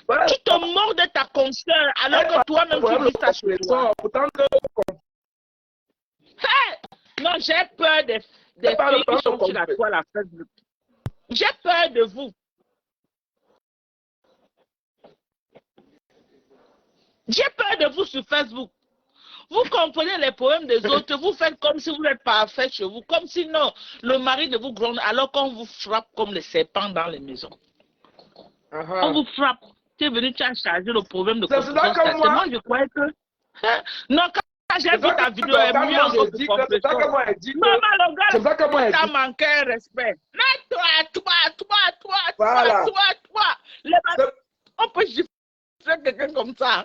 Ouais. Tu te mords de ta conscience, alors que toi-même tu dis ça sur toi. Hey! Non, j'ai peur des filles qui sont sur la toile à Facebook. J'ai peur de vous. J'ai peur de vous sur Facebook. Vous comprenez les problèmes des autres, vous faites comme si vous êtes parfait chez vous, comme si non, le mari de vous gronde, alors qu'on vous frappe comme les serpents dans les maisons. On vous frappe. Tu es venu, tu as chargé le problème de compression. Moi, je croyais que... Non, quand j'ai vu ta vidéo, elle m'a dit que c'est ça que moi elle dit. Maman, le gars, c'est ça que moi elle dit. Tu as manqué un respect. Mais toi. On peut gifler quelqu'un comme ça.